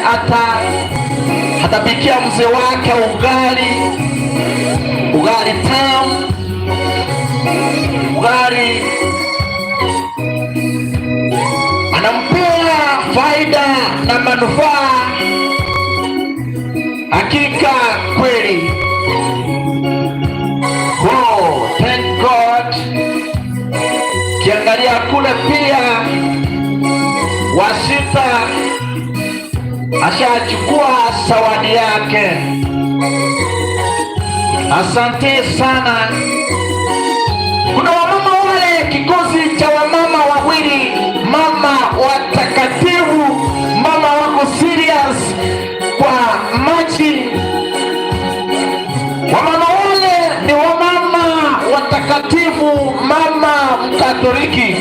atapikia mzee wake ugali tamu, ugali anampea faida na manufaa. Hakika kweli. Thank God. Kiangalia kule pia Wasita ashachukua zawadi yake. Asante sana. Kuna wamama wale, kikosi cha wamama wawili, mama watakatifu, mama wako serious kwa machi. Wamama wale ni wamama watakatifu, mama Mkatoliki.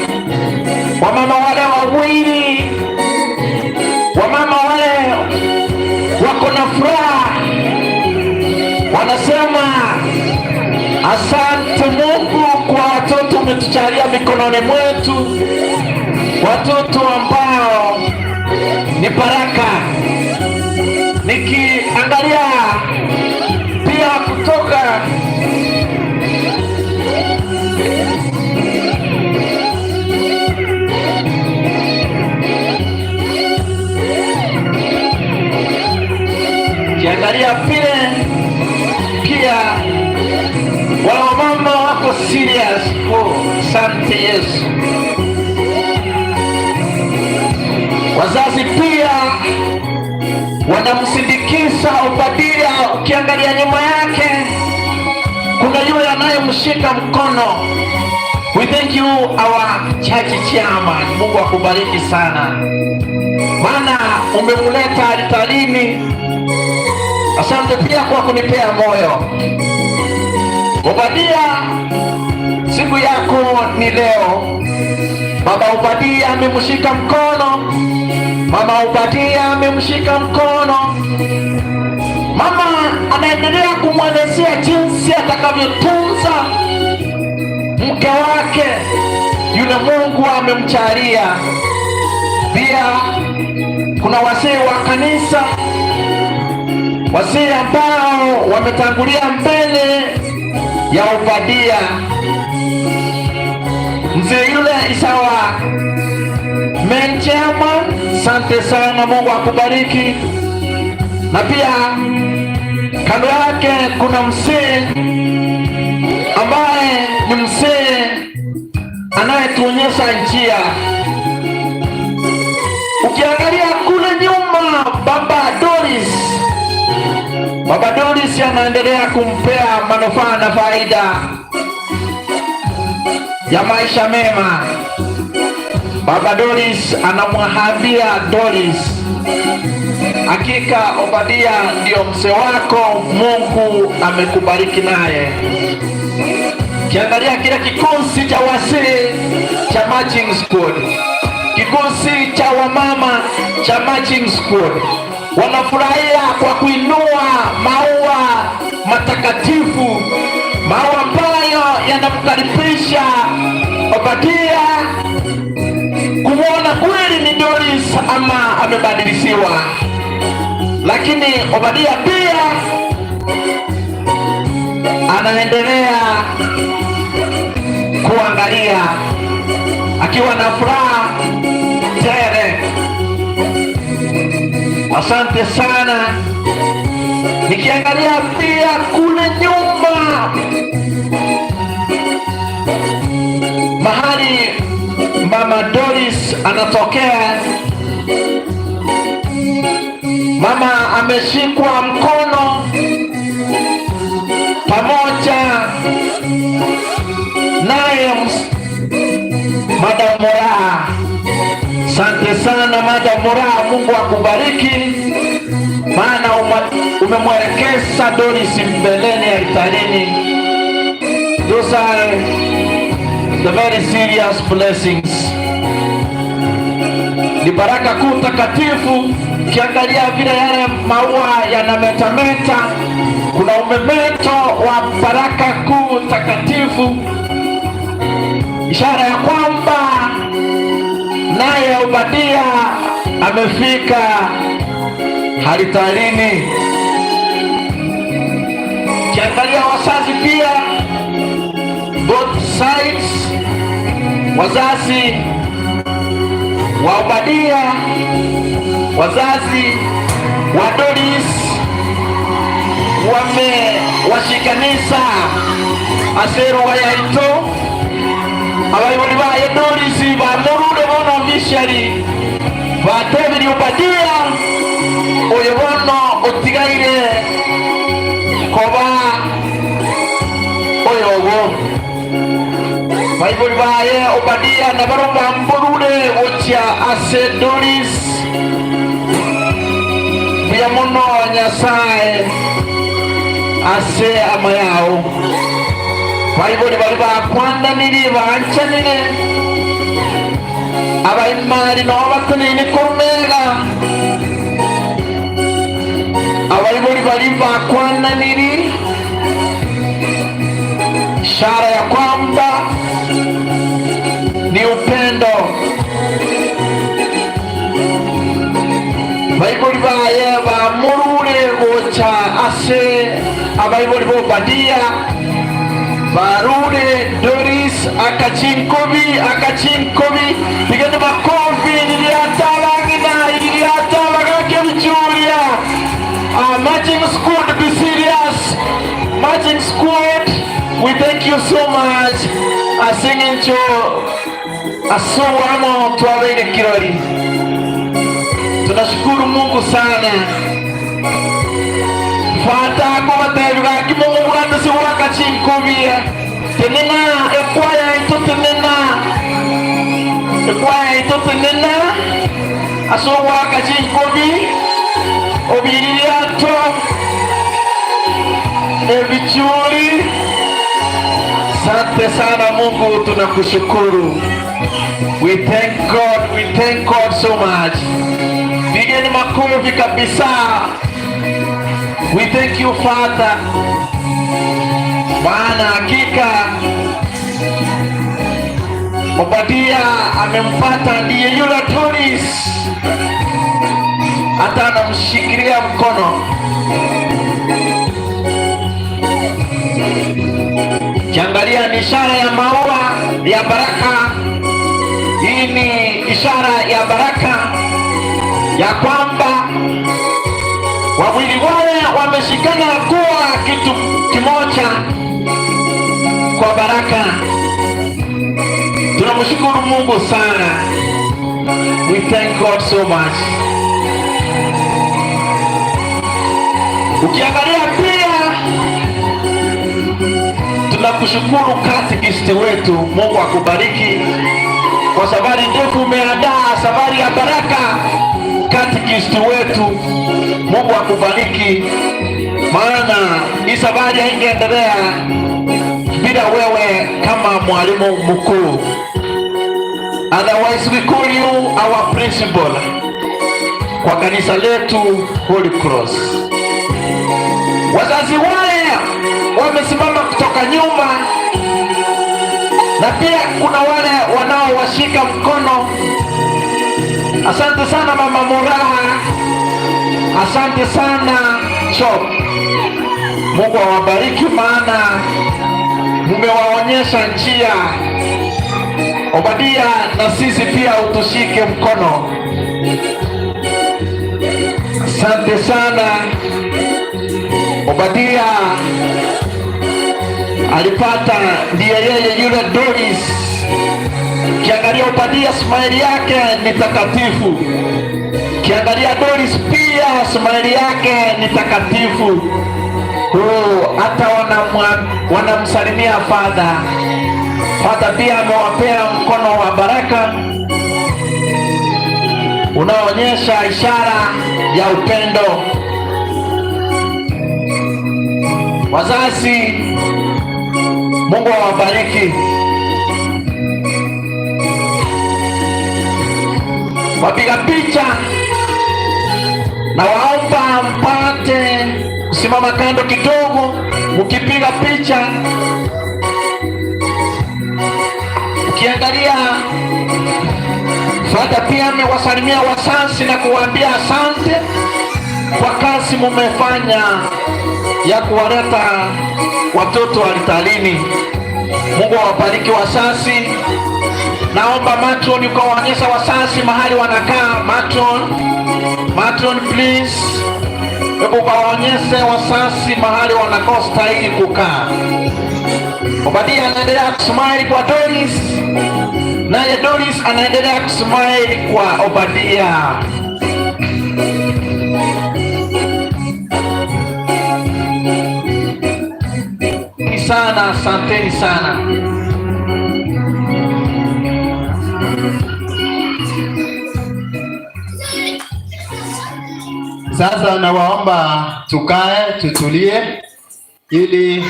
Wamama wale wawili, wamama wale wako na furaha, wanasema asante Mungu kwa watoto umetujalia mikononi mwetu, watoto ambao ni baraka. Nikiangalia pia kutoka pia wamama wako serious. Asante Yesu. Wazazi pia wanamsindikiza Obadia. Ukiangalia nyuma yake kuna yule anayemshika mkono. We thank you our church chairman. Mungu akubariki sana, maana umemleta altarini. Asante pia kwa kunipea moyo. Obadia, siku yako ni leo. Baba Obadia amemshika mkono, Mama Obadia amemshika mkono. Mama anaendelea kumwelezea jinsi atakavyotunza mke wake yule Mungu amemcharia. Pia kuna wazee wa kanisa, wazee ambao wametangulia mbele ya Obadia. Mzee yule Isawa main chairman, asante sana, Mungu akubariki. Na pia kando yake kuna mzee ambaye ni mzee anayetuonyesha njia. Ukiangalia kule nyuma, Baba Doris anaendelea kumpea manufaa na faida ya maisha mema. Baba Doris anamwambia Doris, hakika Obadia ndio mzee wako, Mungu amekubariki naye. Kiangalia kile kikosi cha wazee cha matching squad, kikosi cha wamama cha matching squad, wanafurahia kwa kuinua maua matakatifu, maua ambayo yanamkaribisha Obadia kumwona kweli ni Doris ama amebadilishwa. Lakini Obadia pia anaendelea kuangalia akiwa na furaha tele. Asante sana. Nikiangalia pia kule nyuma mahali Mama Doris anatokea, mama ameshikwa mkono pamoja naye Madam Moraa. Asante sana Madam Moraa, Mungu akubariki, maana umemwelekeza Doris mbeleni altarini. Those are the very serious blessings. Ni baraka kuu takatifu. Kiangalia vile yale maua yanametameta, kuna umemeto wa baraka kuu takatifu, ishara ya kwamba naye Obadia amefika altarini. Kiangalia wazazi pia, both sides, wazazi wa Obadia, wazazi wa Doris wamewashikanisa asero wayaito abayibuli baye Doris bamurude bono mishari batebiri Obadia oyo bono otigaire koba oyo obo bayibuli baye Obadia nabaro bamburude ocha ase Doris ya muno Nyasaye ase amayao. Bayibuli bali bakwandanire banchanire abayimari n'abatanine komega. Abayibuli bali bakwandanire, ishara ya kwamba ni upendo. Bayibuli baye bamurure gocha ase abayibuli bo Obadia barure Doris akachinkobi bigende bakofi niliatabagakemchuria. Matching squad, be serious. Matching squad, we thank you so much. Singing cho asuwamo tuwawele kirori. Tunashukuru Mungu sana. fata kubateruga kimungu bwanda si wakachinkubia tenena ekwaya ito tenena aso wakachinkubi obiriato ebichuri. Asante sana Mungu, tunakushukuru. We thank God so much. Pigeni makofi kabisa. We thank you Father, maana hakika Obadia amempata ndiye yule Doris, hata anamshikilia mkono. Kiangalia ni ishara ya maua ya baraka. Hii ni ishara ya baraka ya kwamba wawili wale wameshikana kuwa kitu kimoja kwa baraka. Tunamshukuru Mungu sana. We thank God so much. Ukiangalia pia tunakushukuru catechist wetu. Mungu akubariki kwa safari ndefu umeandaa, safari ya baraka. Catechist wetu, Mungu akubariki, maana hii safari haingeendelea bila wewe kama mwalimu mkuu. Otherwise we call you our principal kwa kanisa letu Holy Cross. Wazazi wale wamesimama kutoka nyuma, na pia kuna wale wanaowashika mkono. Asante sana Mama Muraha, asante sana Chop. Mungu awabariki, maana mumewaonyesha njia. Obadia, na sisi pia utushike mkono. Asante sana. Obadia alipata ndiye yeye yule Doris. Kiangalia Obadia smile yake ni takatifu. Kiangalia Doris pia smile yake ni takatifu. Hata wanamsalimia Father. Father pia amewapea mkono wa baraka unaonyesha ishara ya upendo. Wazazi, Mungu awabariki. Wapiga picha na waomba mpate kusimama kando kidogo mkipiga picha. Ukiangalia Father pia amewasalimia wazazi na kuwaambia asante kwa kazi mumefanya ya kuwaleta watoto altarini. Mungu awabariki wazazi. Naomba matron ukawaonyesha wazazi mahali wanakaa. Matron please, hebu kawaonyeshe wazazi mahali wanakaa stahili kukaa. Obadia anaendelea kusmile kwa Doris, naye Doris anaendelea kusmile kwa Obadia. Sana, asanteni sana. Sasa nawaomba tukae tutulie ili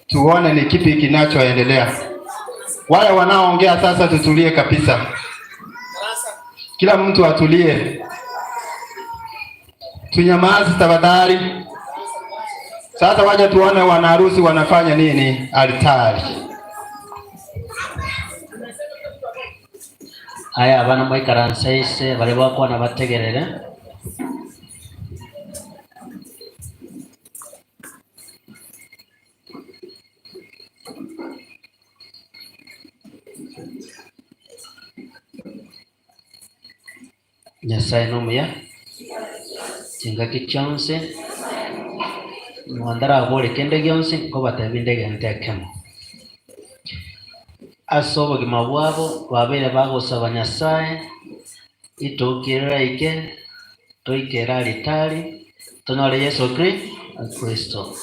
tuone ni kipi kinachoendelea. Wale wanaoongea sasa tutulie kabisa. Kila mtu atulie. Tunyamaze tafadhali. Sasa waje tuone wanaharusi wanafanya nini altari. Aya abana mwikaransa ise bari bakwana bategerere. Nyasaye n'umuya kingaki cyonse mwandara abole kende gyonse ko batabindege ntekemo asobogima bwabo babere bagosaba Nyasaye itokera ike toikera litali Tonole Yesu Kristo.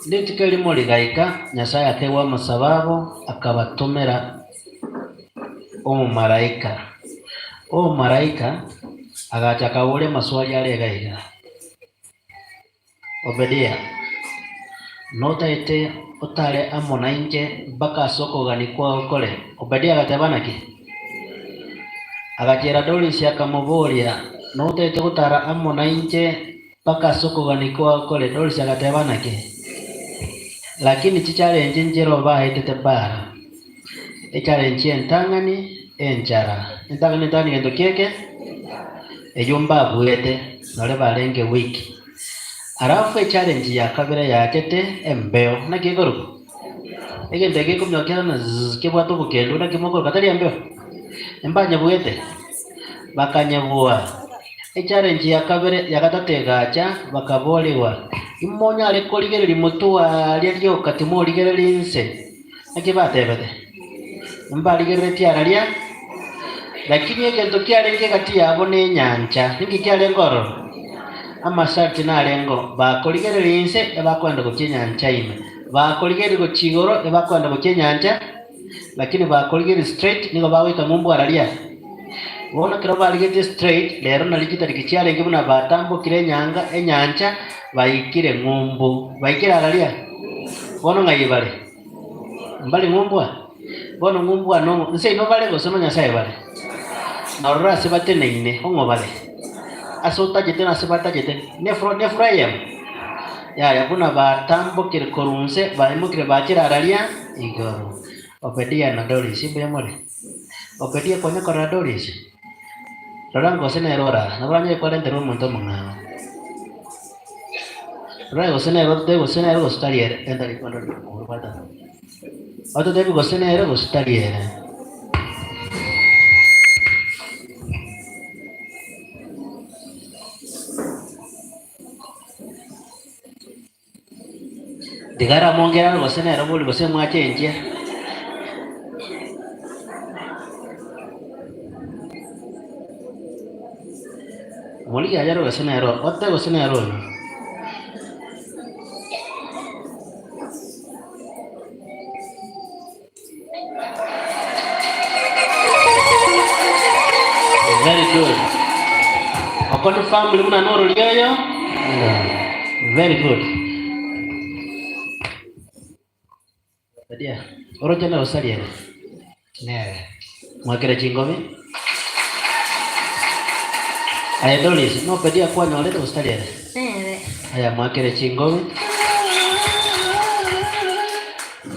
Nditikeli muligaika Nyasaye akewa masababo akabatumira omumalaika. Omumalaika agacha kaule maswali alegaiga. Obedia notaite otale amona inje baka soko gani kwa ukole. Obedia agatebana ki agachera Dorisi akamubulia notaite utara amona inje baka soko gani kwa ukole. Dorisi agatebana ki lakini chichallenge njero baitete bara echallenge entangani enchara entangani tani gendo kieke eyumba buete nole balenge wiki arafu echallenge ya kabira yakete embeo na kigoro egende gekumyokera na kibwato bukendo na kimoko katali embeo embanya buete bakanyabua echallenge ya kabira yakatategacha bakabolewa imonya ariko ligere limutua lyo katimo ligere linse akibatebete mba ligere tiara lya lakini egento kyalenge kati yabo ne nyanja ningi kyalengoro amasharti nalengo bakoligere linse ebakwenda kukinyanja ime bakoligere go chigoro ebakwenda kukinyanja lakini bakoligere straight nigo bawika ngumbu aralia wona kira baligete straight lero nalikita likicyalenge buna batambo kire nyanga enyanja baikire ngumbu baikire aralia bono ngayibale mbali ngumbwa bono ngumbwa no nse no bale go sono Nyasaye bale narora se batene ine ongo bale asota jete na se bata jete nefrayem ya buna batambo kire korunse baimo kire bakira aralia igoro. Obedia na Dorisi bemore obedia konya kora Dorisi rorango sene erora nabranye kwa ndero monto mangao Rego senero debo senero gostariere endari quando guarda. Otto debo gosenero gostariere. Digara mongera gosenero buli gosemwa chenje. Moli ajaro gosenero, otto gosenero. Very good. Akoni family muna noro liyoyo. Very good. Badia. Oro jana usali ne. Mwakira chingomi. Aya Dorisi, no badia kwa nyoleta usali ne. Aya mwakira chingomi.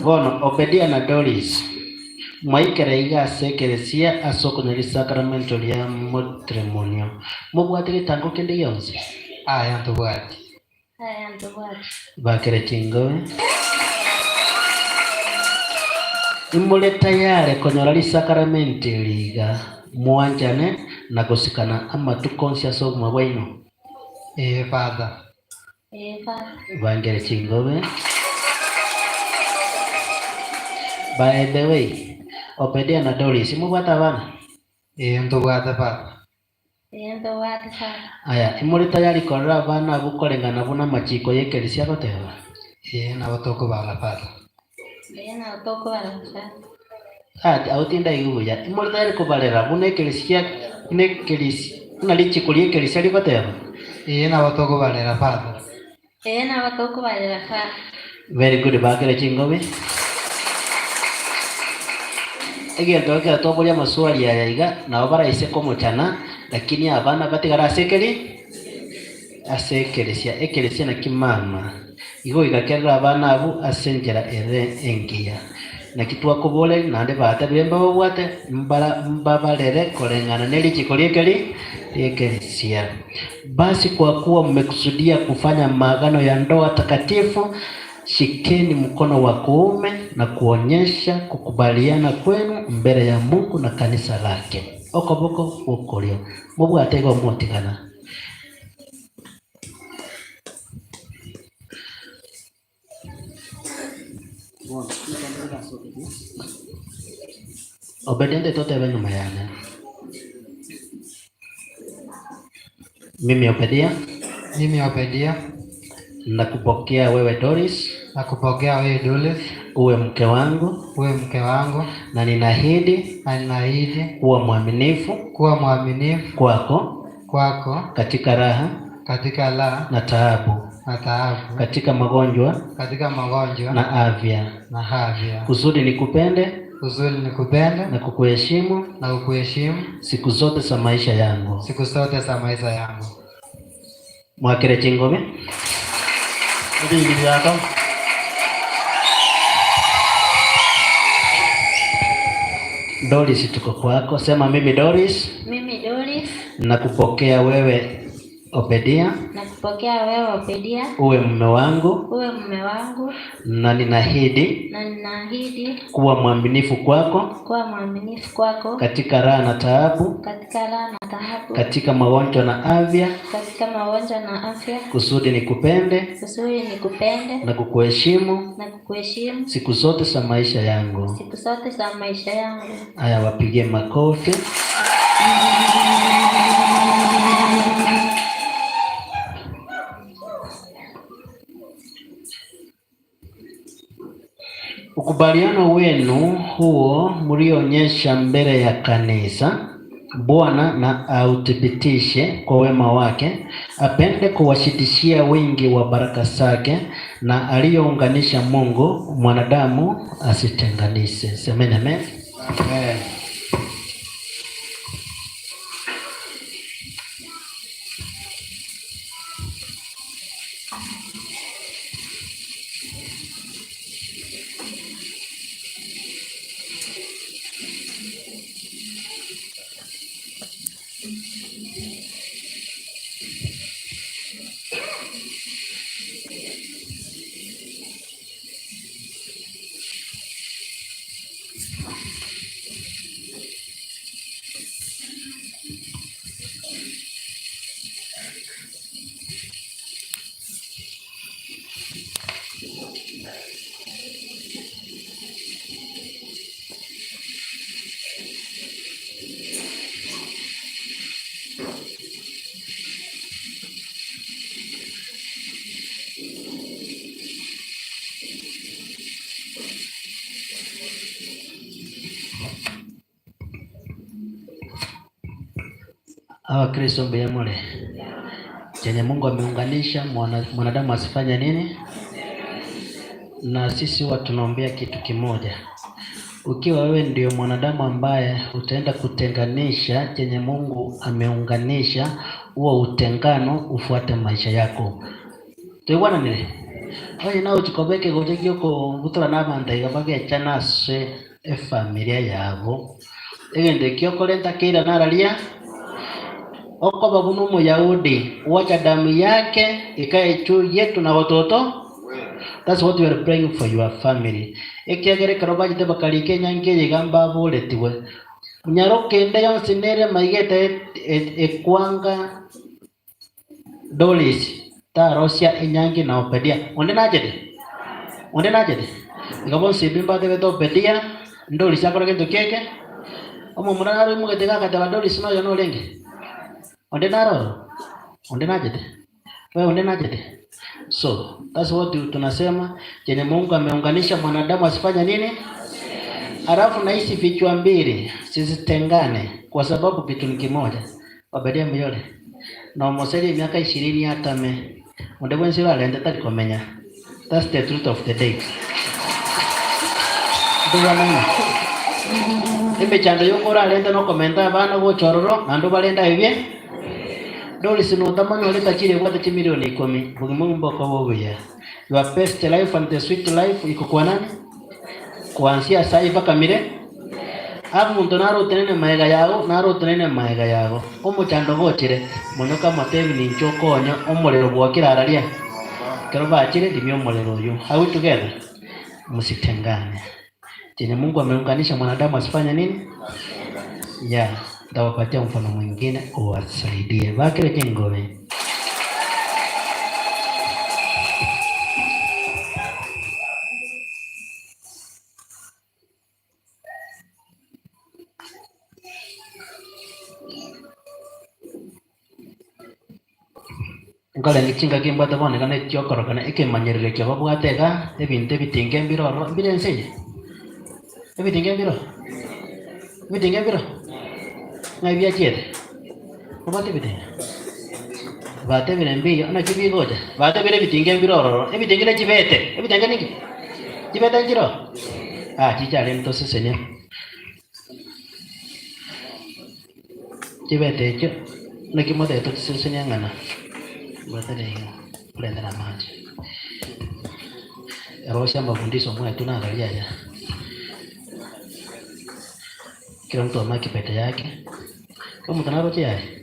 Bono obedia na Dorisi. Mwaikere iga sekeresia asoko neri sacramento lya matrimonio. Mubwatire tango kende yonse. Aya ntubwati. Bakere chingo. Imule tayare konyora li sacramento liga mwanjane na kusikana ama tu conscious of mwaino. Father. Bakere chingo be. By the way, Obedia na Dorisi mubwata bana ntubwata papa aya imuri tayari korra bana bukolengana buna machiko yekelisia bateba na batoko bala papa na batoko bala ati autinda iguya imuri tayari kubalera buna ekelisia nekelisi na lichiko yekelisia libateba na batoko balera papa na batoko balera papa. Very good. Bakere chingobe egento kya tobolia maswali ya iga na obara ise komo chana lakini abana batigara asekeresia ekeresia na kimama igo igakera abana abu asenjera ere engia na kitwa kobole nande bata bemba bwate mbabalere kolengana neli chikoliekeli ekeresia. Basi kwa kuwa mmekusudia kufanya maagano ya ndoa takatifu, shikeni mkono wa kuume na kuonyesha kukubaliana kwenu mbele ya Mungu na kanisa lake. Okoboko ukolio Mungu atego mutigana. Obediente tote vengo mayana. Mimi Obedia Mimi Obedia nakupokea wewe Doris nakupokea wewe Doris uwe mke wangu, na ninaahidi kuwa mwaminifu kwako katika raha na taabu, katika magonjwa na afya, kusudi nikupende na kukuheshimu siku zote za maisha yangu. Mwakire chingobe Doris, tuko kwako. Sema mimi Doris nakupokea wewe Obedia uwe mume wangu, na ninaahidi kuwa mwaminifu kwako katika raha na taabu, katika magonjwa na afya, kusudi nikupende na kukuheshimu siku zote za maisha yangu. Haya, wapigie makofi. Ukubaliano wenu huo mlionyesha mbele ya kanisa, Bwana na authibitishe kwa wema wake, apende kuwashitishia wingi wa baraka zake, na aliyounganisha Mungu mwanadamu asitenganishe. Semeni amen. Amen. Kristo mbeyamole chenye Mungu ameunganisha mwanadamu asifanye nini? Na sisi huwa tunaombea kitu kimoja. Ukiwa wewe ndio mwanadamu ambaye utaenda kutenganisha chenye Mungu ameunganisha, huo utengano ufuate maisha yako. Tuibwana nile oye nao chikobeke goteki uko gutura n'abantu igabage nase efamilia yabo egende kiokolenta kira naralia oko babuno Muyahudi wacha damu yake ikae juu yetu na watoto. That's what we are praying for your family. Ekiagere karoba jite bakali Kenya ngeje gamba boletiwe nyaroke nda yonse nere maigete ekwanga Doris ta Rosia enyangi na Obedia onde najede ngabon sibimba de to Obedia Doris akora kento keke omo munara mu getega kata Doris no yo no lenge onde najede wewe onde najede. So that's what tunasema chenye Mungu ameunganisha mwanadamu asifanye nini? Alafu na hizi vichwa mbili sizitengane kwa sababu kitu ni kimoja. Obedia mbiyole na moseli miaka 20 hata me onde bwensi balende talikomenya. That's the truth of the day. Nduwana imbe chando yokora lenda no komenta bana go chororo nando balenda ibye Doris no tamanyo leta chile wata chimilioni 10 bugimu mboko bobuya. Your best life and the sweet life iko kwa nani? Kuanzia sasa mpaka mire abu muntu narutenene maega yago omuchando gochire monoka matebi ni nchokonyo omulero bwakira aralia kero bachire ndimyo omulero uyu. Are we together? Msitengane. Chenye Mungu ameunganisha mwanadamu asifanye nini? Yeah, tawapatia mfano mwingine uwasaidie. Bakire kingowe. ngale ngichinga kimbata bone kana kyokoro kana ikemanyerere kyo babwatega ebinte bitinge mbiroro mbirenseje ebitinge mbiro ngai bia chete obate bitinge bate bire mbiyo na kibigoja bate bire bitinge mbiroro ebitinge ne chibete ebitinge niki chibete njiro chichale mtose senye chibete cho na kimote to senye ngana batale kulenda na maji Rosha mafundisho mwa tunaangalia ya kila mtu ama kipete yake kama mtanaro yake